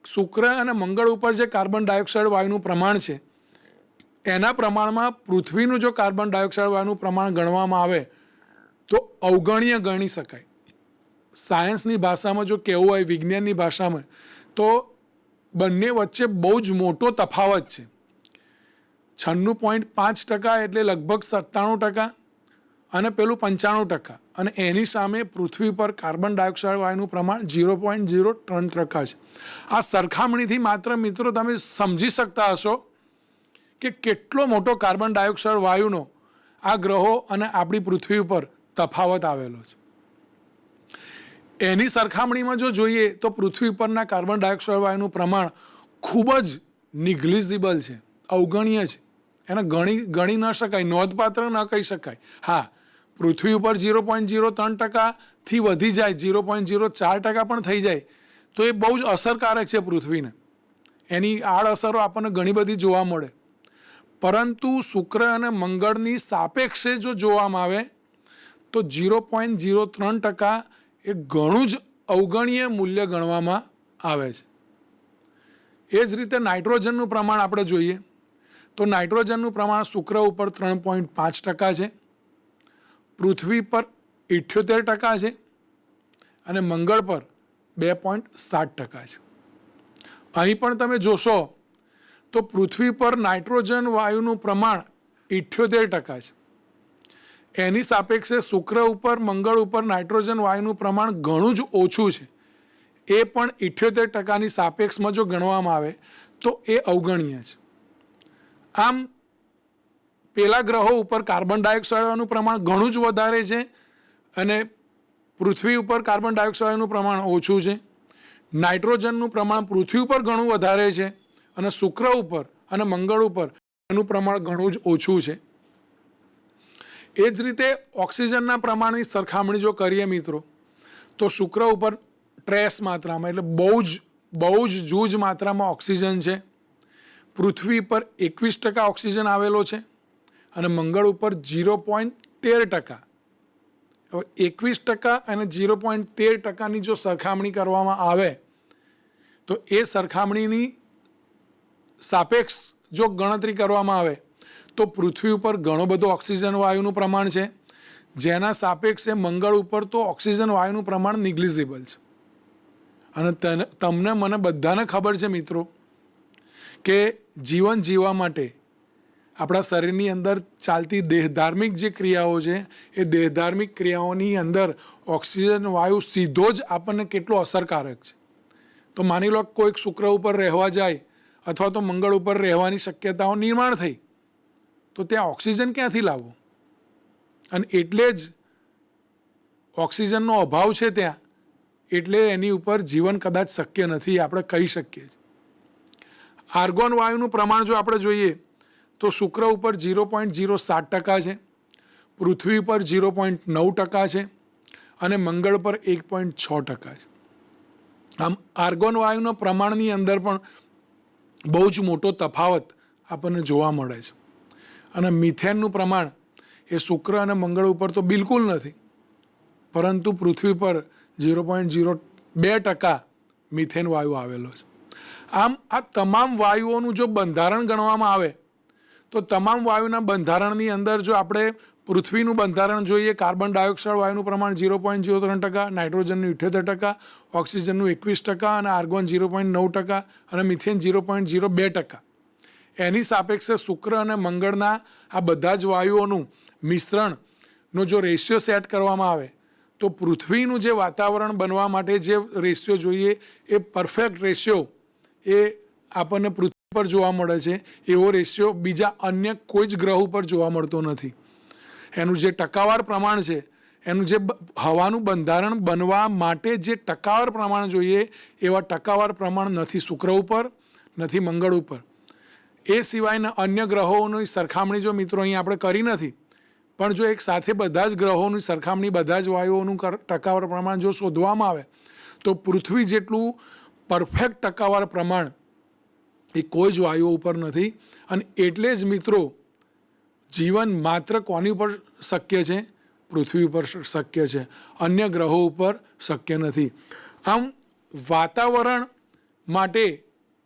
શુક્ર અને મંગળ ઉપર જે કાર્બન ડાયોક્સાઇડ વાયુનું પ્રમાણ છે એના પ્રમાણમાં પૃથ્વીનું જો કાર્બન ડાયોક્સાઇડ વાયુનું પ્રમાણ ગણવામાં આવે તો અવગણ્ય ગણી શકાય. સાયન્સની ભાષામાં જો કહેવું હોય, વિજ્ઞાનની ભાષામાં, તો બંને વચ્ચે બહુ જ મોટો તફાવત છે. 96.5% એટલે લગભગ 97%, અને પેલું 95%, અને એની સામે પૃથ્વી પર કાર્બન ડાયોક્સાઇડ વાયુનું પ્રમાણ 0.03% છે. આ સરખામણીથી માત્ર મિત્રો તમે સમજી શકતા હશો કે કેટલો મોટો કાર્બન ડાયોક્સાઇડ વાયુનો આ ગ્રહો અને આપણી પૃથ્વી ઉપર તફાવત આવેલો છે. એની સરખામણીમાં જો જોઈએ તો પૃથ્વી પરના કાર્બન ડાયોક્સાઇડ વાયુનું પ્રમાણ ખૂબ જ નિગ્લિઝિબલ છે, અવગણ્ય છે. એને ગણી ન શકાય, નોંધપાત્ર ન કહી શકાય. હા, પૃથ્વી ઉપર 0.03%થી વધી જાય, 0.04% પણ થઈ જાય તો એ બહુ જ અસરકારક છે પૃથ્વીને. એની આડઅસરો આપણને ઘણી બધી જોવા મળે. પરંતુ શુક્ર અને મંગળની સાપેક્ષે જો જોવામાં આવે તો 0.03% એ ઘણું જ અવગણ્ય મૂલ્ય ગણવામાં આવે છે. એ જ રીતે નાઇટ્રોજનનું પ્રમાણ આપણે જોઈએ તો નાઇટ્રોજનનું પ્રમાણ શુક્ર ઉપર 3.5% છે, પૃથ્વી પર 78% છે, અને મંગળ પર 2.7% છે. અહીં પણ તમે જોશો તો પૃથ્વી પર નાઇટ્રોજન વાયુનું પ્રમાણ 78% છે. એની સાપેક્ષે શુક્ર ઉપર મંગળ ઉપર નાઇટ્રોજન વાયુનું પ્રમાણ ઘણું જ ઓછું છે. એ પણ 78%ની સાપેક્ષમાં જો ગણવામાં આવે તો એ અવગણ્ય છે. આમ પેલા ગ્રહો ઉપર કાર્બન ડાયોક્સાઇડનું પ્રમાણ ઘણું જ વધારે છે અને પૃથ્વી ઉપર કાર્બન ડાયોક્સાઇડનું પ્રમાણ ઓછું છે. નાઇટ્રોજનનું પ્રમાણ પૃથ્વી ઉપર ઘણું વધારે છે અને શુક્ર ઉપર અને મંગળ ઉપર એનું પ્રમાણ ઘણું જ ઓછું છે. એ જ રીતે ઓક્સિજનના પ્રમાણની સરખામણી જો કરીએ મિત્રો તો શુક્ર ઉપર ટ્રેસ માત્રામાં એટલે બહુ જ જૂજ માત્રામાં ઓક્સિજન છે. પૃથ્વી પર 21% ઓક્સિજન આવેલો છે અને મંગળ ઉપર 0.13%. હવે 21% અને 0.13%ની જો સરખામણી કરવામાં આવે તો એ સરખામણીની સાપેક્ષ જો ગણતરી કરવામાં આવે તો પૃથ્વી ઉપર ઘણો બધો ઓક્સિજન વાયુનું પ્રમાણ છે, જેના સાપેક્ષે મંગળ ઉપર તો ઓક્સિજન વાયુનું પ્રમાણ નિગ્લિઝિબલ છે. અને તમને મને બધાને ખબર છે મિત્રો કે જીવન જીવવા માટે આપણા શરીરની અંદર ચાલતી દેહધાર્મિક જે ક્રિયાઓ છે એ દેહધાર્મિક ક્રિયાઓની અંદર ઓક્સિજન વાયુ સીધો જ આપણને કેટલો અસરકારક છે. તો માની લો કોઈક શુક્ર ઉપર રહેવા જાય અથવા તો મંગળ ઉપર રહેવાની શક્યતાઓ નિર્માણ થઈ તો ત્યાં ઓક્સિજન ક્યાંથી લાવવો? અને એટલે જ ઓક્સિજનનો અભાવ છે ત્યાં, એટલે એની ઉપર જીવન કદાચ શક્ય નથી આપણે કહી શકીએ. આર્ગોન વાયુનું પ્રમાણ જો આપણે જોઈએ તો શુક્ર ઉપર 0.07% છે, પૃથ્વી પર 0.9% છે અને મંગળ પર 1.6% છે. આમ આર્ગોન વાયુના પ્રમાણની અંદર પણ બહુ જ મોટો તફાવત આપણને જોવા મળે છે. અને મિથેનનું પ્રમાણ એ શુક્ર અને મંગળ ઉપર તો બિલકુલ નથી, પરંતુ પૃથ્વી પર 0.02% મિથેન વાયુ આવેલો છે. આમ આ તમામ વાયુઓનું જો બંધારણ ગણવામાં આવે તો તમામ વાયુના બંધારણની અંદર જો આપણે પૃથ્વીનું બંધારણ જોઈએ, કાર્બન ડાયોક્સાઇડ વાયુનું પ્રમાણ 0.03%, નાઇટ્રોજનનું 78%, ઓક્સિજનનું 21% અને આર્ગોન 0.9% અને મિથેન 0.02%. એની સાપેક્ષે શુક્ર અને મંગળના આ બધા જ વાયુઓનું મિશ્રણનો જો રેશિયો સેટ કરવામાં આવે તો પૃથ્વીનું જે વાતાવરણ બનવા માટે જે રેશિયો જોઈએ એ પરફેક્ટ રેશિયો એ આપણને પૃથ્વી પર જોવા મળે છે. એવો રેશિયો બીજા અન્ય કોઈ જ ગ્રહ ઉપર જોવા મળતો નથી. એનું જે ટકાવાર પ્રમાણ છે, એનું જે હવાનું બંધારણ બનવા માટે જે ટકાવાર પ્રમાણ જોઈએ એવા ટકાવાર પ્રમાણ નથી શુક્ર ઉપર, નથી મંગળ ઉપર. એ સિવાયના અન્ય ગ્રહોની સરખામણી જો મિત્રો અહીં આપણે કરી નથી, પણ જો એક સાથે બધા જ ગ્રહોની સરખામણી બધા જ વાયુઓનું ટકાવાર પ્રમાણ જો શોધવામાં આવે તો પૃથ્વી જેટલું પરફેક્ટ ટકાવાર પ્રમાણ એ કોઈ જ વાયુઓ ઉપર નથી. અને એટલે જ મિત્રો જીવન માત્ર કોની ઉપર શક્ય છે? પૃથ્વી ઉપર શક્ય છે, અન્ય ગ્રહો ઉપર શક્ય નથી. આમ વાતાવરણ માટે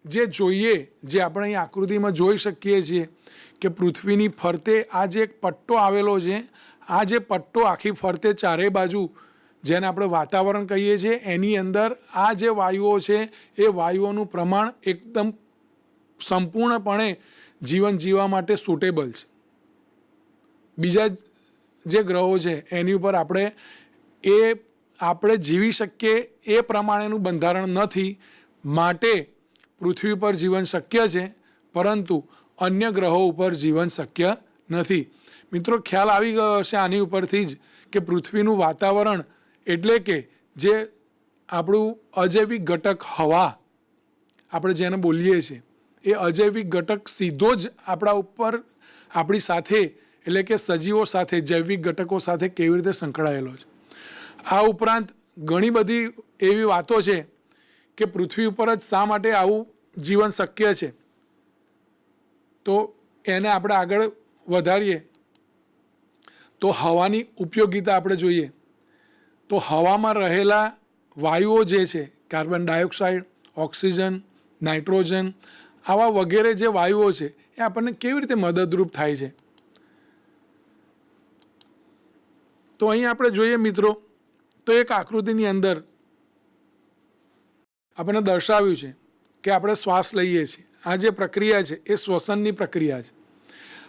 જે જોઈએ, જે આપણે અહીં આકૃતિમાં જોઈ શકીએ છીએ કે પૃથ્વીની ફરતે આ જે એક પટ્ટો આવેલો છે, આ જે પટ્ટો આખી ફરતે ચારે બાજુ જેને આપણે વાતાવરણ કહીએ છીએ, એની અંદર આ જે વાયુઓ છે એ વાયુઓનું પ્રમાણ એકદમ સંપૂર્ણપણે જીવન જીવવા માટે સુટેબલ છે. બીજા જે ગ્રહો છે એની ઉપર આપણે જીવી શકીએ એ પ્રમાણેનું બંધારણ નથી, માટે પૃથ્વી પર જીવન શક્ય છે પરંતુ અન્ય ગ્રહો ઉપર જીવન શક્ય નથી. મિત્રો, ખ્યાલ આવી ગયો હશે આની ઉપરથી જ કે પૃથ્વીનું વાતાવરણ એટલે કે જે આપણું અજૈવિક ઘટક હવા આપણે જેને બોલીએ છીએ, એ અજૈવિક ઘટક સીધો જ આપણા ઉપર આપણી સાથે એટલે કે સજીવો સાથે, જૈવિક ઘટકો સાથે કેવી રીતે સંકળાયેલો છે. આ ઉપરાંત ઘણી બધી એવી વાતો છે કે પૃથ્વી ઉપર જ શા માટે આવું જીવન શક્ય છે, તો એને આપણે આગળ વધારીએ તો હવાની ઉપયોગિતા આપણે જોઈએ તો હવામાં રહેલા વાયુઓ જે છે, કાર્બન ડાયોક્સાઇડ, ઓક્સિજન, નાઇટ્રોજન, આવા વગેરે જે વાયુઓ છે એ આપણને કેવી રીતે મદદરૂપ થાય છે. તો અહીં આપણે જોઈએ મિત્રો, તો એક આકૃતિની અંદર આપણને દર્શાવ્યું છે કે આપણે શ્વાસ લઈએ છીએ. આ જે પ્રક્રિયા છે એ શ્વસનની પ્રક્રિયા છે.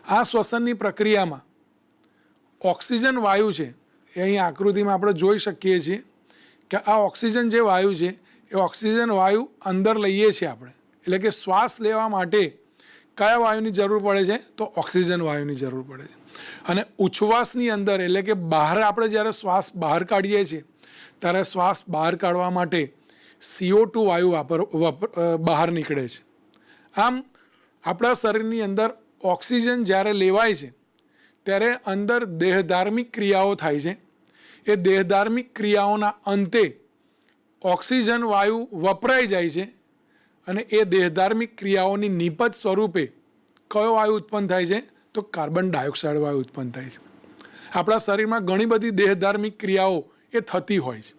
આ શ્વસનની પ્રક્રિયામાં ઓક્સિજન વાયુ છે એ અહીં આકૃતિમાં આપણે જોઈ શકીએ છીએ કે આ ઓક્સિજન જે વાયુ છે એ ઓક્સિજન વાયુ અંદર લઈએ છીએ આપણે. એટલે કે શ્વાસ લેવા માટે કયા વાયુની જરૂર પડે છે? તો ઓક્સિજન વાયુની જરૂર પડે છે. અને ઉચ્છ્વાસની અંદર એટલે કે બહાર આપણે જ્યારે શ્વાસ બહાર કાઢીએ છીએ ત્યારે શ્વાસ બહાર કાઢવા માટે CO2 વાયુ બહાર નીકળે છે. આમ આપણા શરીરની અંદર ઓક્સિજન જ્યારે લેવાય છે ત્યારે અંદર દેહધાર્મિક ક્રિયાઓ થાય છે. એ દેહધાર્મિક ક્રિયાઓના અંતે ઓક્સિજન વાયુ વપરાઈ જાય છે અને એ દેહધાર્મિક ક્રિયાઓની નિપજ સ્વરૂપે કયો વાયુ ઉત્પન્ન થાય છે? તો કાર્બન ડાયોક્સાઇડ વાયુ ઉત્પન્ન થાય છે. આપણા શરીરમાં ઘણી બધી દેહધાર્મિક ક્રિયાઓ એ થતી હોય છે.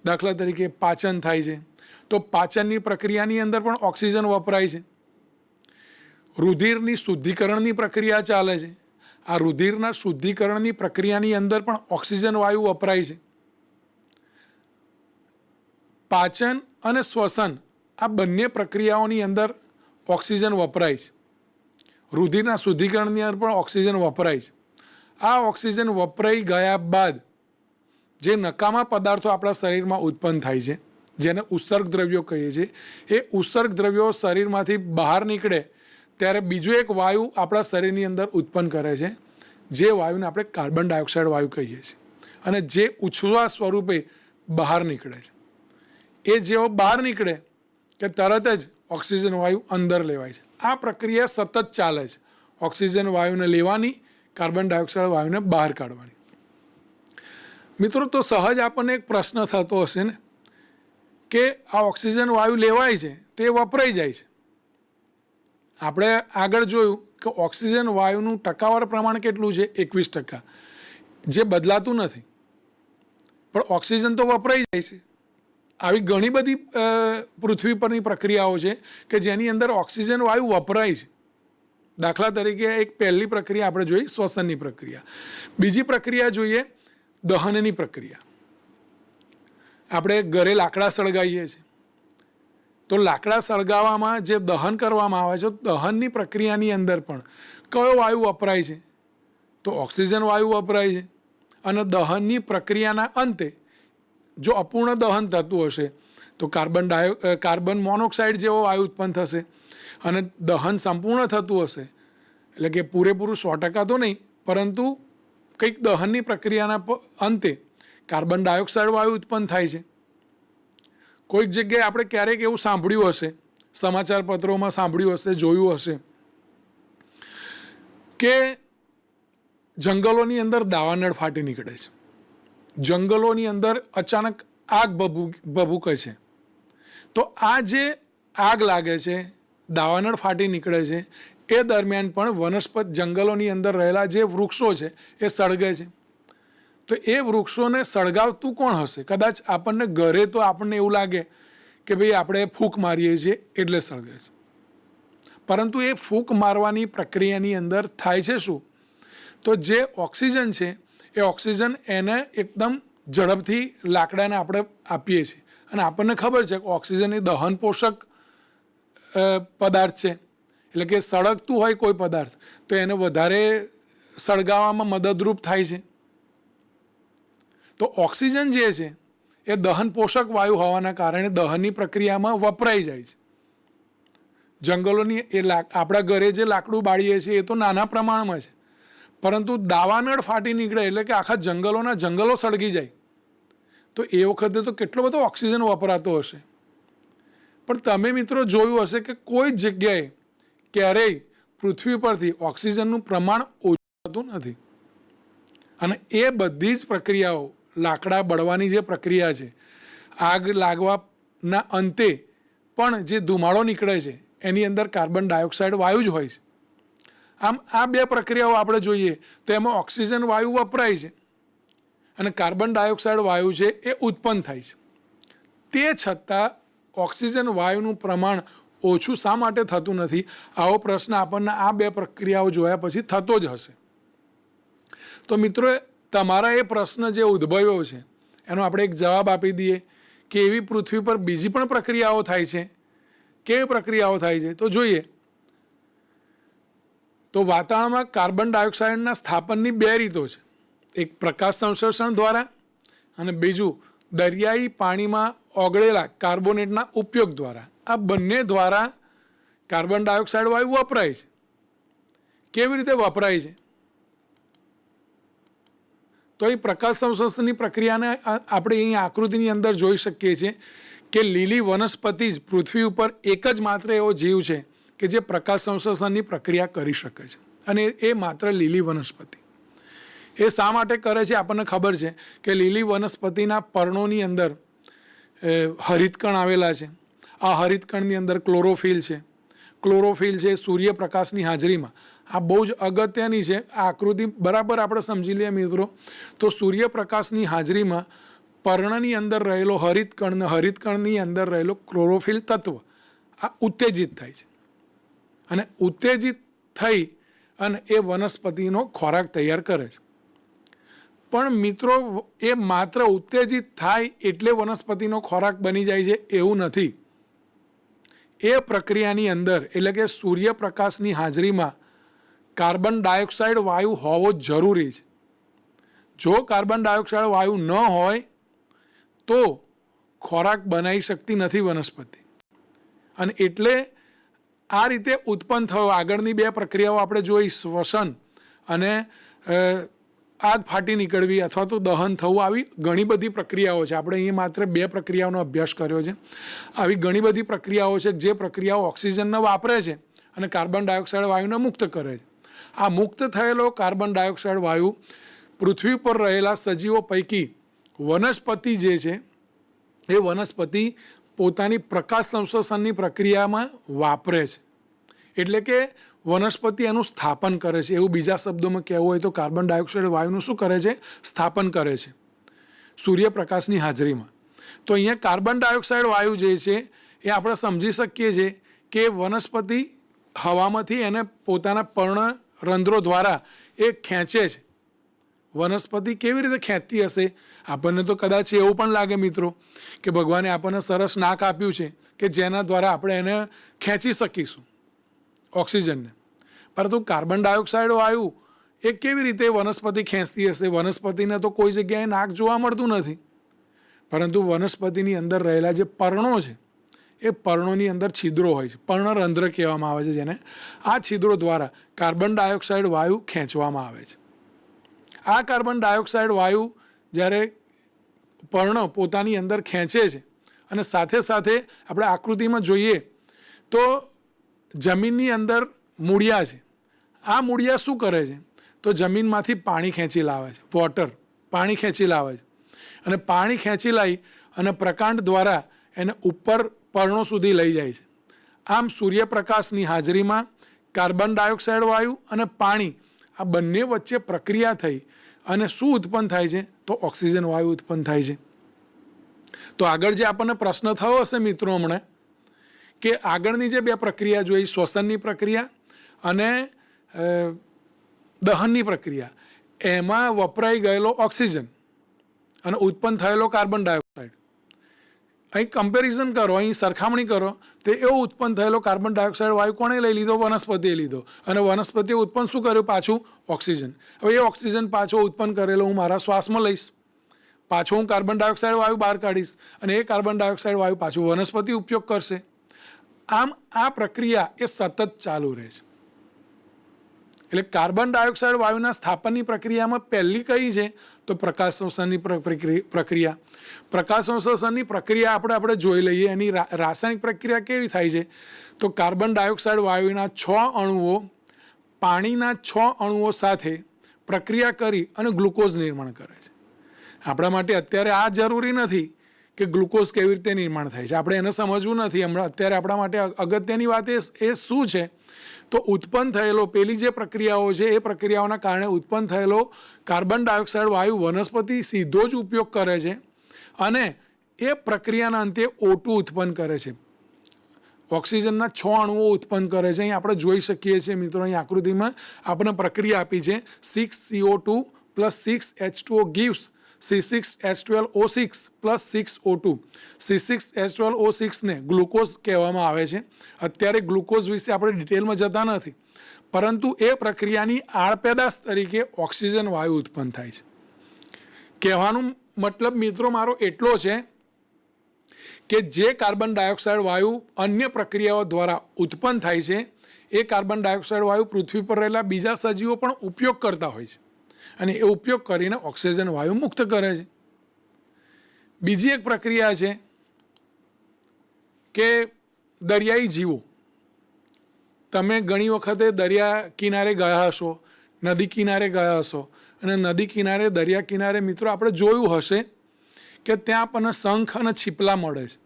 દાખલા તરીકે પાચન થાય છે, તો પાચનની પ્રક્રિયાની અંદર પણ ઓક્સિજન વપરાય છે. રુધિરની શુદ્ધિકરણની પ્રક્રિયા ચાલે છે. આ રુધિરના શુદ્ધિકરણની પ્રક્રિયાની અંદર પણ ઓક્સિજન વાયુ વપરાય છે. પાચન અને શ્વસન આ બંને પ્રક્રિયાઓની અંદર ઓક્સિજન વપરાય છે. રુધિરના શુદ્ધિકરણની અંદર પણ ઓક્સિજન વપરાય છે. આ ઓક્સિજન વપરાઈ ગયા બાદ જે નકામા પદાર્થો આપણા શરીરમાં ઉત્પન્ન થાય છે, જેને ઉત્સર્ગ દ્રવ્યો કહીએ છીએ, એ ઉત્સર્ગ દ્રવ્યો શરીરમાંથી બહાર નીકળે ત્યારે બીજો એક વાયુ આપણા શરીરની અંદર ઉત્પન્ન કરે છે, જે વાયુને આપણે કાર્બન ડાયોક્સાઇડ વાયુ કહીએ છીએ અને જે ઉચ્છ્વાસ સ્વરૂપે બહાર નીકળે છે. એ જેવો બહાર નીકળે કે તરત જ ઓક્સિજન વાયુ અંદર લેવાય છે. આ પ્રક્રિયા સતત ચાલે છે, ઓક્સિજન વાયુને લેવાની, કાર્બન ડાયોક્સાઇડ વાયુને બહાર કાઢવાની. મિત્રો, તો સહજ આપણને એક પ્રશ્ન થતો હશે ને કે આ ઓક્સિજન વાયુ લેવાય છે તે વપરાઈ જાય છે. આપણે આગળ જોયું કે ઓક્સિજન વાયુનું ટકાવાર પ્રમાણ કેટલું છે? 21%, જે બદલાતું નથી. પણ ઓક્સિજન તો વપરાઈ જાય છે. આવી ઘણી બધી પૃથ્વી પરની પ્રક્રિયાઓ છે કે જેની અંદર ઓક્સિજન વાયુ વપરાય છે. દાખલા તરીકે એક પહેલી પ્રક્રિયા આપણે જોઈ શ્વસનની પ્રક્રિયા. બીજી પ્રક્રિયા જોઈએ દહનની પ્રક્રિયા. આપણે ઘરે લાકડા સળગાવીએ છીએ તો લાકડા સળગાવવામાં જે દહન કરવામાં આવે છે, દહનની પ્રક્રિયાની અંદર પણ કયો વાયુ વપરાય છે? તો ઓક્સિજન વાયુ વપરાય છે. અને દહનની પ્રક્રિયાના અંતે જો અપૂર્ણ દહન થતું હશે તો કાર્બન મોનોક્સાઇડ જેવો વાયુ ઉત્પન્ન થશે. અને દહન સંપૂર્ણ થતું હશે એટલે કે પૂરેપૂરું 100% તો નહીં, પરંતુ કંઈક દહનની પ્રક્રિયાના અંતે કાર્બન ડાયોક્સાઇડ વાયુ ઉત્પન્ન થાય છે. કોઈક જગ્યાએ આપણે ક્યારેક એવું સાંભળ્યું હશે, સમાચાર પત્રોમાં સાંભળ્યું હશે, જોયું હશે કે જંગલોની અંદર દાવાનળ ફાટી નીકળે છે. જંગલોની અંદર અચાનક આગ ભભૂકે છે. તો આ જે આગ લાગે છે, દાવાનળ ફાટી નીકળે છે, એ દરમિયાન પણ વનસ્પત જંગલોની અંદર રહેલા જે વૃક્ષો છે એ સળગે છે. તો એ વૃક્ષોને સળગાવતું કોણ હશે? કદાચ આપણને ઘરે તો આપણને એવું લાગે કે ભાઈ આપણે ફૂંક મારીએ છીએ એટલે સળગે છે, પરંતુ એ ફૂંક મારવાની પ્રક્રિયાની અંદર થાય છે શું? તો જે ઓક્સિજન છે એ ઓક્સિજન એને એકદમ ઝડપથી લાકડાને આપણે આપીએ છીએ અને આપણને ખબર છે કે ઓક્સિજન એ દહન પોષક પદાર્થ છે, એટલે કે સળગતું હોય કોઈ પદાર્થ તો એને વધારે સળગાવવામાં મદદરૂપ થાય છે. તો ઓક્સિજન જે છે એ દહન પોષક વાયુ હોવાના કારણે દહનની પ્રક્રિયામાં વપરાઈ જાય છે. જંગલોની આપણા ઘરે જે લાકડું બાળીએ છીએ એ તો નાના પ્રમાણમાં છે, પરંતુ દાવાનળ ફાટી નીકળે એટલે કે આખા જંગલોના જંગલો સળગી જાય તો એ વખતે તો કેટલો બધો ઓક્સિજન વપરાતો હશે. પણ તમે મિત્રો જોયું હશે કે કોઈ જગ્યાએ ક્યારેય પૃથ્વી પરથી ઓક્સિજનનું પ્રમાણ ઓછું થતું નથી. અને એ બધી જ પ્રક્રિયાઓ, લાકડા બળવાની જે પ્રક્રિયા છે, આગ લાગવાના અંતે પણ જે ધુમાડો નીકળે છે એની અંદર કાર્બન ડાયોક્સાઇડ વાયુ જ હોય છે. આમ આ બે પ્રક્રિયાઓ આપણે જોઈએ તો એમાં ઓક્સિજન વાયુ વપરાય છે અને કાર્બન ડાયોક્સાઇડ વાયુ છે એ ઉત્પન્ન થાય છે. તે છતાં ઓક્સિજન વાયુનું પ્રમાણ ઓછું શા માટે થતું નથી? આવો પ્રશ્ન આપણને આ બે પ્રક્રિયાઓ જોયા પછી થતો જ હશે. તો મિત્રો, તમારા એ પ્રશ્ન જે ઉદ્ભવ્યો છે એનો આપણે એક જવાબ આપી દઈએ કે એવી પૃથ્વી પર બીજી પણ પ્રક્રિયાઓ થાય છે. કેવી પ્રક્રિયાઓ થાય છે તો જોઈએ. તો વાતાવરણમાં કાર્બન ડાયોક્સાઇડના સ્થાપનની બે રીતો છે. એક પ્રકાશ સંશ્લેષણ દ્વારા અને બીજું દરિયાઈ પાણીમાં ઓગળેલા કાર્બોનેટના ઉપયોગ દ્વારા. આ બંને દ્વારા કાર્બન ડાયોક્સાઇડ વાયુ વપરાય છે. કેવી રીતે વપરાય છે? તો એ પ્રકાશ સંશ્લેષણની પ્રક્રિયાને આપણે અહીં આકૃતિની અંદર જોઈ શકીએ છીએ કે લીલી વનસ્પતિ જ પૃથ્વી ઉપર એક જ માત્ર એવો જીવ છે કે જે પ્રકાશ સંશ્લેષણની પ્રક્રિયા કરી શકે છે, અને એ માત્ર લીલી વનસ્પતિ. એ શા માટે કરે છે? આપણને ખબર છે કે લીલી વનસ્પતિના પર્ણોની અંદર હરિતકણ આવેલા છે. આ હરિતકણની અંદર ક્લોરોફિલ છે. ક્લોરોફિલ છે સૂર્યપ્રકાશની હાજરીમાં. આ બહુ જ અગત્યની છે. આ આકૃતિ બરાબર આપણે સમજી લઈએ મિત્રો. તો સૂર્યપ્રકાશની હાજરીમાં પર્ણની અંદર રહેલો હરિતકણની અંદર રહેલો ક્લોરોફિલ તત્વ આ ઉત્તેજિત થાય છે, અને ઉત્તેજિત થઈ અને એ વનસ્પતિનો ખોરાક તૈયાર કરે છે. પણ મિત્રો, એ માત્ર ઉત્તેજિત થાય એટલે વનસ્પતિનો ખોરાક બની જાય છે એવું નથી. એ પ્રક્રિયાની અંદર એટલે કે સૂર્યપ્રકાશની હાજરીમાં કાર્બન ડાયોક્સાઇડ વાયુ હોવો જરૂરી છે. જો કાર્બન ડાયોક્સાઇડ વાયુ ન હોય તો ખોરાક બનાવી શકતી નથી વનસ્પતિ. અને એટલે આ રીતે ઉત્પન્ન થયો. આગળની બે પ્રક્રિયાઓ આપણે જોઈ, શ્વસન અને આગ ફાટી નીકળવી અથવા તો દહન થવું. આવી ઘણી બધી પ્રક્રિયાઓ છે. આપણે અહીં માત્ર બે પ્રક્રિયાઓનો અભ્યાસ કર્યો છે. આવી ઘણી બધી પ્રક્રિયાઓ છે જે પ્રક્રિયાઓ ઓક્સિજનને વાપરે છે અને કાર્બન ડાયોક્સાઇડ વાયુને મુક્ત કરે છે. આ મુક્ત થયેલો કાર્બન ડાયોક્સાઇડ વાયુ પૃથ્વી પર રહેલા સજીવો પૈકી વનસ્પતિ જે છે એ વનસ્પતિ પોતાની પ્રકાશ સંશ્લેષણની પ્રક્રિયામાં વાપરે છે. એટલે કે વનસ્પતિ એનું સ્થાપન કરે છે. એવું બીજા શબ્દોમાં કહેવું હોય તો કાર્બન ડાયોક્સાઇડ વાયુનું શું કરે છે? સ્થાપન કરે છે સૂર્યપ્રકાશની હાજરીમાં. તો અહીંયા કાર્બન ડાયોક્સાઇડ વાયુ જે છે એ આપણે સમજી શકીએ છીએ કે વનસ્પતિ હવામાંથી એને પોતાના પર્ણ રંધ્રો દ્વારા એ ખેંચે છે. વનસ્પતિ કેવી રીતે ખેંચતી હશે? આપણને તો કદાચ એવું પણ લાગે મિત્રો કે ભગવાને આપણને સરસ નાક આપ્યું છે કે જેના દ્વારા આપણે એને ખેંચી શકીશું ઓક્સિજનને. પરંતુ કાર્બન ડાયોક્સાઇડ વાયુ એ કેવી રીતે વનસ્પતિ ખેંચતી હશે? વનસ્પતિને તો કોઈ જગ્યાએ નાક જોવા મળતું નથી, પરંતુ વનસ્પતિની અંદર રહેલા જે પર્ણો છે એ પર્ણોની અંદર છિદ્રો હોય છે. પર્ણરંધ્ર કહેવામાં આવે છે જેને. આ છિદ્રો દ્વારા કાર્બન ડાયોક્સાઇડ વાયુ ખેંચવામાં આવે છે. આ કાર્બન ડાયોક્સાઇડ વાયુ જ્યારે પર્ણ પોતાની અંદર ખેંચે છે અને સાથે સાથે આપણે આકૃતિમાં જોઈએ તો જમીનની અંદર મૂળિયા છે. આ મૂળિયા શું કરે છે? તો જમીનમાંથી પાણી ખેંચી લાવે છે. વોટર, પાણી ખેંચી લાવે છે, અને પાણી ખેંચી લાવી અને પ્રકાંડ દ્વારા એને ઉપર પર્ણો સુધી લઈ જાય છે. આમ સૂર્યપ્રકાશની હાજરીમાં કાર્બન ડાયોક્સાઇડ વાયુ અને પાણી આ બંને વચ્ચે પ્રક્રિયા થઈ અને શું ઉત્પન્ન થાય છે? તો ઓક્સિજન વાયુ ઉત્પન્ન થાય છે. તો આગળ જે આપણને પ્રશ્ન થયો હશે મિત્રો હમણાં કે આગળની જે બે પ્રક્રિયા જોઈ, શ્વસનની પ્રક્રિયા અને દહનની પ્રક્રિયા, એમાં વપરાઈ ગયેલો ઓક્સિજન અને ઉત્પન્ન થયેલો કાર્બન ડાયોક્સાઇડ. અહીં કમ્પેરિઝન કરો, અહીં સરખામણી કરો તો એવો ઉત્પન્ન થયેલો કાર્બન ડાયોક્સાઇડ વાયુ કોણે લઈ લીધો? વનસ્પતિએ લીધો. અને વનસ્પતિએ ઉત્પન્ન શું કર્યું? પાછું ઓક્સિજન. હવે એ ઓક્સિજન પાછો ઉત્પન્ન કરેલો હું મારા શ્વાસમાં લઈશ, પાછો હું કાર્બન ડાયોક્સાઇડ વાયુ બહાર કાઢીશ અને એ કાર્બન ડાયોક્સાઇડ વાયુ પાછું વનસ્પતિ ઉપયોગ કરશે. આમ આ પ્રક્રિયા એ સતત ચાલુ રહે છે. એટલે કાર્બન ડાયોક્સાઇડ વાયુના સ્થાપનની પ્રક્રિયામાં પહેલી કઈ છે? તો પ્રકાશ સંશ્લેષણની પ્રક્રિયા. પ્રકાશ સંશ્લેષણની પ્રક્રિયા આપણે જોઈ લઈએ. એની રાસાયણિક પ્રક્રિયા કેવી થાય છે? તો કાર્બન ડાયોક્સાઇડ વાયુના 6 અણુઓ પાણીના 6 અણુઓ સાથે પ્રક્રિયા કરી અને ગ્લુકોઝ નિર્માણ કરે છે. આપણા માટે અત્યારે આ જરૂરી નથી કે ગ્લુકોઝ કેવી રીતે નિર્માણ થાય છે, આપણે એને સમજવું નથી હમણાં. અત્યારે આપણા માટે અગત્યની વાત એ શું છે? તો ઉત્પન્ન થયેલો પેલી જે પ્રક્રિયાઓ છે એ પ્રક્રિયાઓના કારણે ઉત્પન્ન થયેલો કાર્બન ડાયોક્સાઇડ વાયુ વનસ્પતિ સીધો જ ઉપયોગ કરે છે અને એ પ્રક્રિયાના અંતે O2 ઉત્પન્ન કરે છે. ઓક્સિજનના 6 અણુઓ ઉત્પન્ન કરે છે. અહીં આપણે જોઈ શકીએ છીએ મિત્રો, અહીં આકૃતિમાં આપણે પ્રક્રિયા આપી છે. 6CO2 + 6H2O gives C6H12O6 + 6O2. C6H12O6 ને ગ્લુકોઝ કહેવામાં આવે છે. અત્યારે ગ્લુકોઝ વિશે આપણે ડિટેલમાં જતા નથી, પરંતુ એ પ્રક્રિયાની આડપેદાશ તરીકે ઓક્સિજન વાયુ ઉત્પન્ન થાય છે. કહેવાનું મતલબ મિત્રો મારો એટલો છે કે જે કાર્બન ડાયોક્સાઇડ વાયુ અન્ય પ્રક્રિયાઓ દ્વારા ઉત્પન્ન થાય છે એ કાર્બન ડાયોક્સાઇડ વાયુ પૃથ્વી પર રહેલા બીજા સજીવો પણ ઉપયોગ કરતા હોય છે અને એ ઉપયોગ કરીને ઓક્સિજન વાયુ મુક્ત કરે છે. બીજી એક પ્રક્રિયા છે કે દરિયાઈ જીવો. તમે ઘણી વખતે દરિયા કિનારે ગયા હશો, નદી કિનારે ગયા હશો અને નદી કિનારે, દરિયા કિનારે મિત્રો આપણે જોયું હશે કે ત્યાં આપણને શંખ અને છીપલા મળે છે.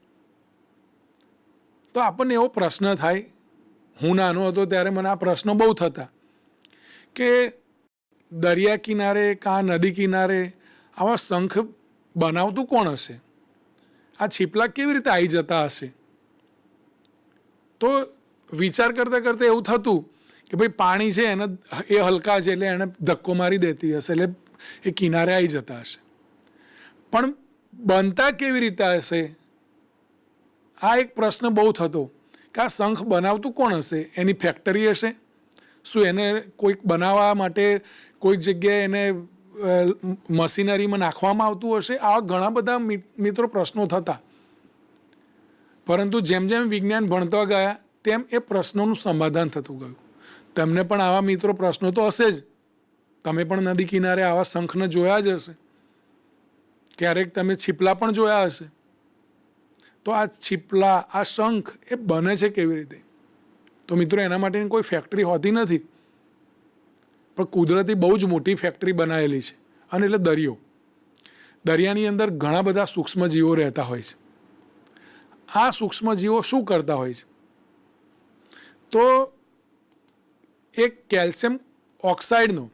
તો આપણને એવો પ્રશ્ન થાય, હું નાનો હતો ત્યારે મને આ પ્રશ્નો બહુ થતા કે દરિયા કિનારે કાં નદી કિનારે આવા શંખ બનાવતું કોણ હશે? આ છીપલા કેવી રીતે આવી જતા હશે? તો વિચાર કરતાં કરતાં એવું થતું કે ભાઈ પાણી છે એને એ હલકા છે એટલે એને ધક્કો મારી દેતી હશે એટલે એ કિનારે આવી જતા હશે. પણ બનતા કેવી રીતે હશે? આ એક પ્રશ્ન બહુ થતો કે આ શંખ બનાવતું કોણ હશે? એની ફેક્ટરી હશે? શું એને કોઈક બનાવવા માટે કોઈક જગ્યાએ એને મશીનરીમાં નાખવામાં આવતું હશે? આવા ઘણા બધા મિત્રો પ્રશ્નો થતા. પરંતુ જેમ જેમ વિજ્ઞાન ભણતા ગયા તેમ એ પ્રશ્નોનું સમાધાન થતું ગયું. તમને પણ આવા મિત્રો પ્રશ્નો તો હશે જ. તમે પણ નદી કિનારે આવા શંખને જોયા જ હશે, ક્યારેક તમે છીપલા પણ જોયા હશે. તો આ છીપલા, આ શંખ એ બને છે કેવી રીતે? તો મિત્રો એના માટેની કોઈ ફેક્ટરી હોતી નથી, પણ કુદરતી બહુ જ મોટી ફેક્ટરી બનાવેલી છે. અને એટલે દરિયો. દરિયાની અંદર ઘણા બધા સૂક્ષ્મજીવો રહેતા હોય છે. આ સૂક્ષ્મજીવો શું કરતા હોય છે? તો એક કેલ્શિયમ ઓક્સાઇડનો,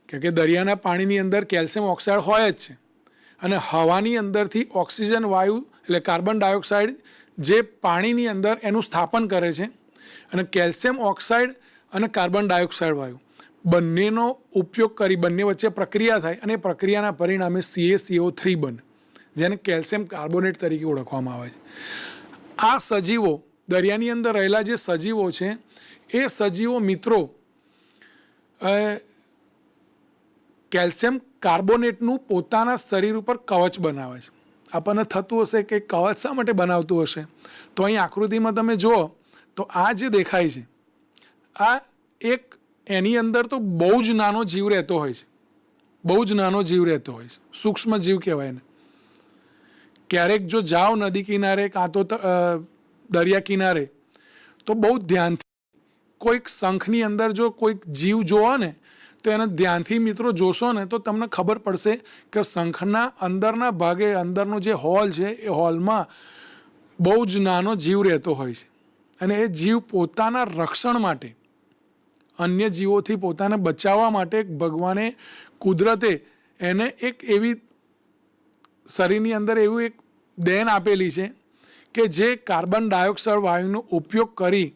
કે દરિયાના પાણીની અંદર કેલ્શિયમ ઓક્સાઇડ હોય જ છે અને હવાની અંદરથી ઓક્સિજન વાયુ એટલે કાર્બન ડાયોક્સાઇડ જે પાણીની અંદર એનું સ્થાપન કરે છે અને કેલ્શિયમ ઓક્સાઇડ અને કાર્બન ડાયોક્સાઇડ વાયુ બંનેનો ઉપયોગ કરી બંને વચ્ચે પ્રક્રિયા થાય અને એ પ્રક્રિયાના પરિણામે CaCO3 બને, જેને કેલ્શિયમ કાર્બોનેટ તરીકે ઓળખવામાં આવે છે. આ સજીવો, દરિયાની અંદર રહેલા જે સજીવો છે એ સજીવો મિત્રો કેલ્શિયમ કાર્બોનેટનું પોતાના શરીર ઉપર કવચ બનાવે છે. આપણને થતું હશે કે કવચ શા માટે બનાવતું હશે? તો અહીં આકૃતિમાં તમે જુઓ તો આ જે દેખાય છે આ એક, એની અંદર તો બહુ જ નાનો જીવ રહેતો હોય છે, બહુ જ નાનો જીવ રહેતો હોય છે, સૂક્ષ્મ જીવ કહેવાય એને. ક્યારેક જો જાઓ નદી કિનારે કાં તો દરિયા કિનારે તો બહુ ધ્યાનથી કોઈક શંખની અંદર જો કોઈક જીવ જોવો ને તો એને ધ્યાનથી મિત્રો જોશો ને તો તમને ખબર પડશે કે શંખના અંદરના ભાગે, અંદરનો જે હોલ છે એ હોલમાં બહુ જ નાનો જીવ રહેતો હોય છે અને એ જીવ પોતાના રક્ષણ માટે, અન્ય જીવોથી પોતાને બચાવવા માટે ભગવાને, કુદરતે એને એક એવી શરીરની અંદર એવું એક દેન આપેલી છે કે જે કાર્બન ડાયોક્સાઇડ વાયુનો ઉપયોગ કરી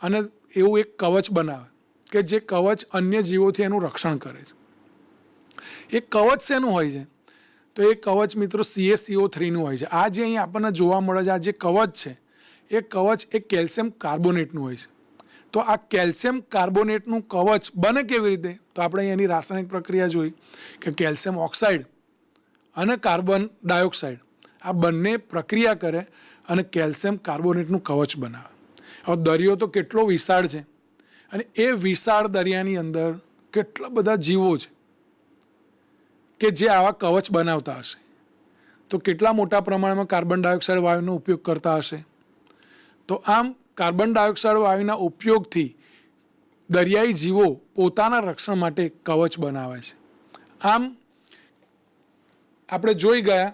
અને એવું એક કવચ બનાવે કે જે કવચ અન્ય જીવોથી એનું રક્ષણ કરે છે. એ કવચ શેનું હોય છે? તો એ કવચ મિત્રો CaCO3નું હોય છે. આ જે અહીં આપણને જોવા મળે છે, આ જે કવચ છે એ કવચ એ કેલ્શિયમ કાર્બોનેટનું હોય છે. તો આ કેલ્શિયમ કાર્બોનેટનું કવચ બને કેવી રીતે? તો આપણે એની રાસાયણિક પ્રક્રિયા જોઈ કે કેલ્શિયમ ઓક્સાઇડ અને કાર્બન ડાયોક્સાઇડ આ બંને પ્રક્રિયા કરે અને કેલ્શિયમ કાર્બોનેટનું કવચ બનાવે. હવે દરિયો તો કેટલો વિશાળ છે અને એ વિશાળ દરિયાની અંદર કેટલા બધા જીવો છે કે જે આવા કવચ બનાવતા હશે. તો કેટલા મોટા પ્રમાણમાં કાર્બન ડાયોક્સાઇડ વાયુનો ઉપયોગ કરતા હશે. તો આમ કાર્બન ડાયોક્સાઇડ વાયુના ઉપયોગથી દરિયાઈ જીવો પોતાના રક્ષણ માટે કવચ બનાવે છે. આમ આપણે જોઈ ગયા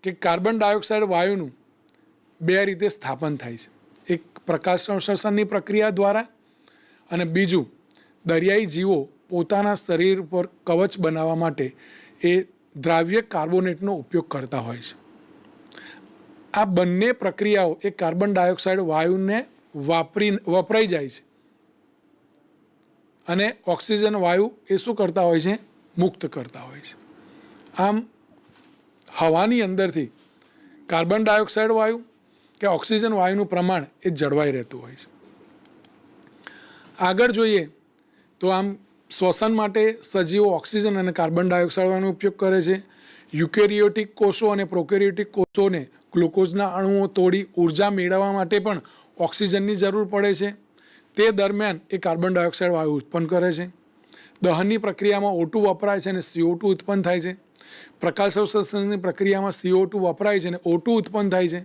કે કાર્બન ડાયોક્સાઇડ વાયુનું બે રીતે સ્થાપન થાય છે. એક પ્રકાશ સંશ્લેષણની પ્રક્રિયા દ્વારા અને બીજું દરિયાઈ જીવો પોતાના શરીર પર કવચ બનાવવા માટે એ દ્રાવ્ય કાર્બોનેટનો ઉપયોગ કરતા હોય છે. આ બંને પ્રક્રિયાઓ એ કાર્બન ડાયોક્સાઇડ વાયુને વપરાઈ જાય છે અને ઓક્સિજન વાયુ એ શું કરતા હોય છે? મુક્ત કરતા હોય છે. આમ હવાની અંદરથી કાર્બન ડાયોક્સાઇડ વાયુ કે ઓક્સિજન વાયુનું પ્રમાણ એ જળવાઈ રહેતું હોય છે. આગળ જોઈએ તો આમ શ્વસન માટે સજીવો ઓક્સિજન અને કાર્બન ડાયોક્સાઇડ વાયુનો ઉપયોગ કરે છે. યુકેરિયોટિક કોષો અને પ્રોકેરિયોટિક કોષોને ગ્લુકોઝના અણુઓ તોડી ઉર્જા મેળવવા માટે પણ ઓક્સિજનની જરૂર પડે છે. તે દરમિયાન એ કાર્બન ડાયોક્સાઇડ વાયુ ઉત્પન્ન કરે છે. દહનની પ્રક્રિયામાં O2 વપરાય છે અને CO2 ઉત્પન્ન થાય છે. પ્રકાશ સંશ્લેષણની પ્રક્રિયામાં CO2 વપરાય છે અને O2 ઉત્પન્ન થાય છે.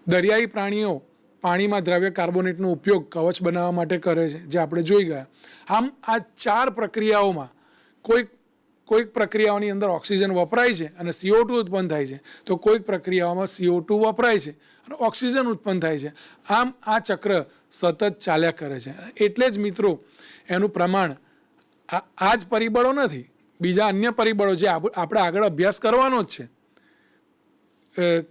દરિયાઈ પ્રાણીઓ પાણીમાં દ્રવ્ય કાર્બોનેટનો ઉપયોગ કવચ બનાવવા માટે કરે છે, જે આપણે જોઈ ગયા. આમ આ ચાર પ્રક્રિયાઓમાં કોઈક પ્રક્રિયાઓની અંદર ઓક્સિજન વપરાય છે અને CO2 ઉત્પન્ન થાય છે, તો કોઈક પ્રક્રિયાઓમાં CO2 વપરાય છે અને ઓક્સિજન ઉત્પન્ન થાય છે. આમ આ ચક્ર સતત ચાલ્યા કરે છે. એટલે જ મિત્રો એનું પ્રમાણ આ જ પરિબળો નથી, બીજા અન્ય પરિબળો જે આપણે આગળ અભ્યાસ કરવાનો જ છે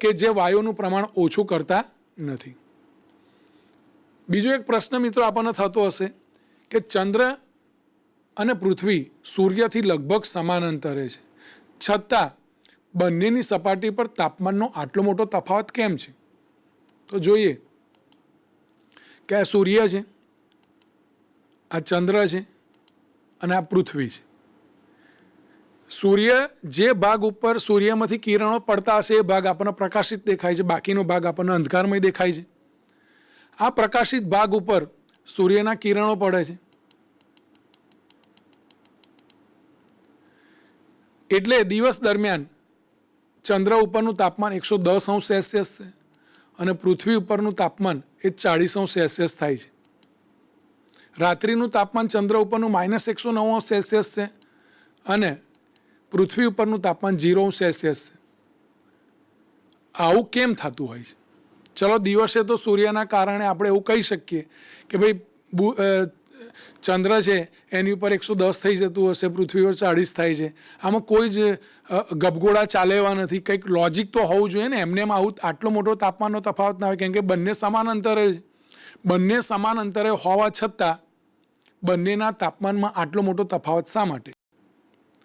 કે જે વાયુનું પ્રમાણ ઓછું કરતા નથી. બીજો એક પ્રશ્ન મિત્રો આપણને થતો હશે કે ચંદ્ર અને પૃથ્વી સૂર્યથી લગભગ સમાન અંતરે છે, છતાં બંનેની સપાટી પર તાપમાનનો આટલો મોટો તફાવત કેમ છે? તો જોઈએ કે આ સૂર્ય છે, આ ચંદ્ર છે અને આ પૃથ્વી છે. સૂર્ય જે ભાગ ઉપર સૂર્યમાંથી કિરણો પડતા હશે એ ભાગ આપણને પ્રકાશિત દેખાય છે, બાકીનો ભાગ આપણને અંધકારમય દેખાય છે. આ પ્રકાશિત ભાગ ઉપર સૂર્યના કિરણો પડે છે એટલે દિવસ દરમિયાન ચંદ્ર ઉપરનું તાપમાન 110°C છે અને પૃથ્વી ઉપરનું તાપમાન એ 40°C થાય છે. રાત્રિનું તાપમાન ચંદ્ર ઉપરનું -109°C છે અને પૃથ્વી ઉપરનું તાપમાન 0°C છે. આવું કેમ થતું હોય છે? ચલો દિવસે તો સૂર્યના કારણે આપણે એવું કહી શકીએ કે ભાઈ ચંદ્ર છે એની ઉપર 110 થઈ જતું હશે, પૃથ્વી પર 40 થાય છે. આમાં કોઈ જ ગબગોળા ચાલે એવા નથી. કંઈક લોજિક તો હોવું જોઈએ ને. એમને આવું આટલો મોટો તાપમાનનો તફાવત ના હોય, કેમ કે બંને સમાન અંતરે છે. બંને સમાન અંતરે હોવા છતાં બંનેના તાપમાનમાં આટલો મોટો તફાવત શા માટે?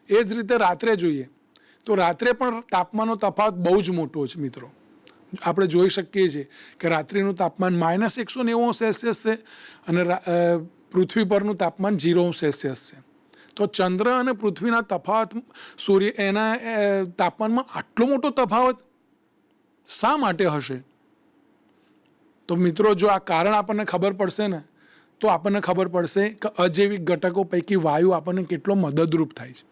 એ જ રીતે રાત્રે જોઈએ તો રાત્રે પણ તાપમાનનો તફાવત બહુ જ મોટો છે મિત્રો. આપણે જોઈ શકીએ છીએ કે રાત્રિનું તાપમાન -190°C છે અને પૃથ્વી પરનું તાપમાન 0°C છે. તો ચંદ્ર અને પૃથ્વીના તફાવત સૂર્ય એના તાપમાનમાં આટલો મોટો તફાવત શા માટે હશે? તો મિત્રો જો આ કારણ આપણને ખબર પડશે ને તો આપણને ખબર પડશે કે અજૈવિક ઘટકો પૈકી વાયુ આપણને કેટલો મદદરૂપ થાય છે.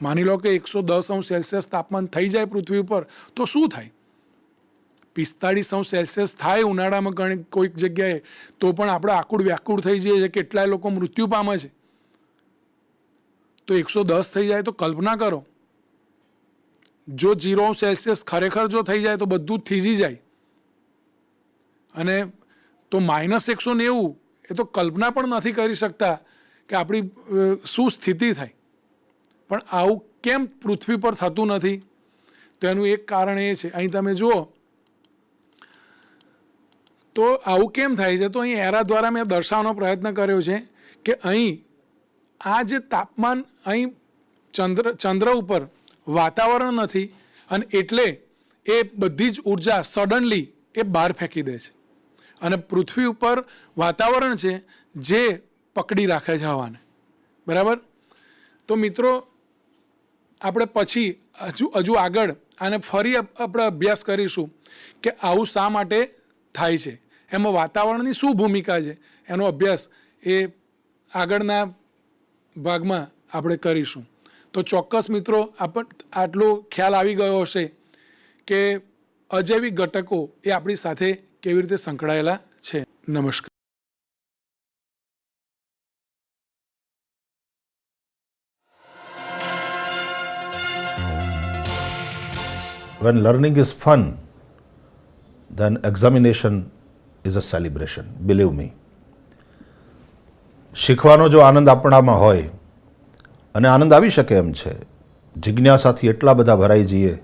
માની લો કે 110°C તાપમાન થઈ જાય પૃથ્વી ઉપર તો શું થાય? 45°C થાય ઉનાળામાં કોઈક જગ્યાએ તો પણ આપણે આકુળ વ્યાકુળ થઈ જઈએ છીએ. કેટલાય લોકો મૃત્યુ પામે છે. તો 110 થઈ જાય તો કલ્પના કરો, જો 0°C ખરેખર જો થઈ જાય તો બધું જ થીજી જાય અને તો -190 એ તો કલ્પના પણ નથી કરી શકતા કે આપણી શું સ્થિતિ થાય. પણ આવું કેમ પૃથ્વી પર થતું નથી? તો એનું એક કારણ એ છે, અહીં તમે જુઓ તો આવું કેમ થાય છે? તો અહીં એરા દ્વારા મેં દર્શાવવાનો પ્રયત્ન કર્યો છે કે અહીં આ જે તાપમાન અહીં ચંદ્ર ઉપર વાતાવરણ નથી અને એટલે એ બધી જ ઉર્જા સડનલી એ બહાર ફેંકી દે છે અને પૃથ્વી ઉપર વાતાવરણ છે જે પકડી રાખે છે હવાને. બરાબર? તો મિત્રો આપણે પછી હજુ આગળ આને ફરી આપણે અભ્યાસ કરીશું કે આવું શા માટે થાય છે, એમાં વાતાવરણની શું ભૂમિકા છે, એનો અભ્યાસ એ આગળના ભાગમાં આપણે કરીશું. તો ચોક્કસ મિત્રો આટલો ખ્યાલ આવી ગયો હશે કે અજૈવિક ઘટકો એ આપણી સાથે કેવી રીતે સંકળાયેલા છે. નમસ્કાર. When learning is fun, then examination is a celebration. Believe me. શીખવાનો જો આનંદ આપણામાં હોય, અને આનંદ આવી શકે એમ છે, જિજ્ઞાસાથી એટલા બધા ભરાઈ જઈએ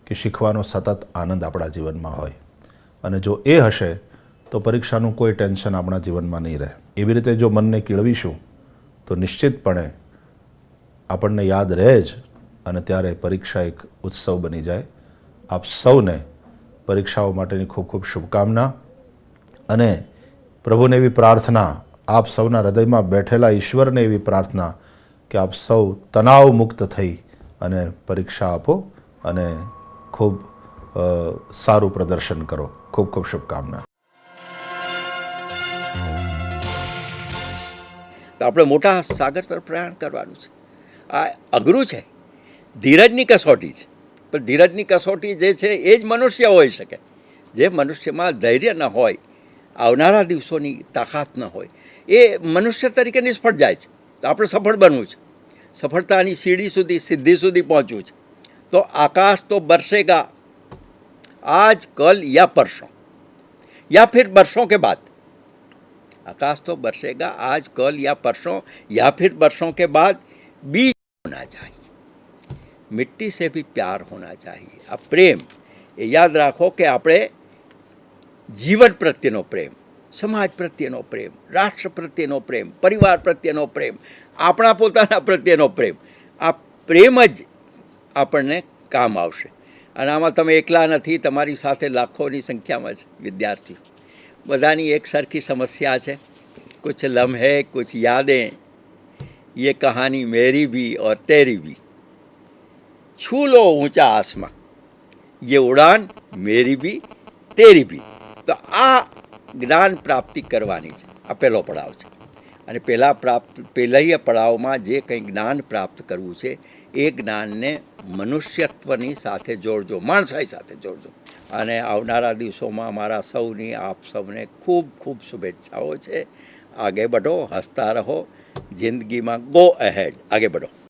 કે શીખવાનો સતત આનંદ આપણા જીવનમાં હોય, અને જો એ હશે તો પરીક્ષાનું કોઈ ટેન્શન આપણા જીવનમાં નહીં રહે. એવી રીતે જો મનને કેળવીશું તો નિશ્ચિતપણે આપણને યાદ રહે જ, અને ત્યારે પરીક્ષા એક ઉત્સવ બની જાય. આપ સૌને પરીક્ષાઓ માટેની ખૂબ ખૂબ શુભકામના, અને પ્રભુને એવી પ્રાર્થના, આપ સૌના હૃદયમાં બેઠેલા ઈશ્વરને એવી પ્રાર્થના કે આપ સૌ તણાવ મુક્ત થઈ અને પરીક્ષા આપો અને ખૂબ સારું પ્રદર્શન કરો. ખૂબ ખૂબ શુભકામના. તો આપણે મોટા સાગર તરફ પ્રયાણ કરવાનું છે. આ અઘરું છે, ધીરજની કસોટી છે. પણ ધીરજની કસોટી જે છે એ જ મનુષ્ય હોઈ શકે. જે મનુષ્યમાં ધૈર્ય ન હોય, આવનારા દિવસોની તાકાત ન હોય, એ મનુષ્ય તરીકે નિષ્ફળ જાય છે. તો આપણે સફળ બનવું છે, સફળતાની સીડી સુધી, સિદ્ધિ સુધી પહોંચવું છે. તો આકાશ તો બરસેગા આજ કલ યા પરસોं, या फिर बरसों के बाद. आकाश तो बरसेगा आज कल या परसों, या फिर बरसों के बाद बीज होना चाहिए. मिट्टी से भी प्यार होना चाहिए. આ પ્રેમ એ યાદ રાખો કે આપણે જીવન પ્રત્યેનો પ્રેમ, સમાજ પ્રત્યેનો પ્રેમ, રાષ્ટ્ર પ્રત્યેનો પ્રેમ, પરિવાર પ્રત્યેનો પ્રેમ, આપણા પોતાના પ્રત્યેનો પ્રેમ, આ પ્રેમ જ આપણને કામ આવશે. અને આમાં તમે એકલા નથી, તમારી સાથે લાખોની સંખ્યામાં છે વિદ્યાર્થી. બધાની એક સરખી સમસ્યા છે. કુછ લમ્હે કુછ યાદેं, ये कहानी मेरी भी और तेरी भी. छू लो ऊंचा आसमां, ये उड़ान मेरी भी तेरी भी. તો આ જ્ઞાન પ્રાપ્તિ કરવાની છે. આ પહેલો પડાવ છે. અને પહેલા પડાવમાં જે કંઈ જ્ઞાન પ્રાપ્ત કરવું છે એ જ્ઞાનને મનુષ્યત્વની સાથે જોડજો, માણસાઈ સાથે જોડજો. અને આવનારા દિવસોમાં મારા સૌની, આપ સૌને ખૂબ ખૂબ શુભેચ્છાઓ છે. આગે બઢો, હસતા રહો, જિંદગીમાં ગો અહેડ, આગે બઢો.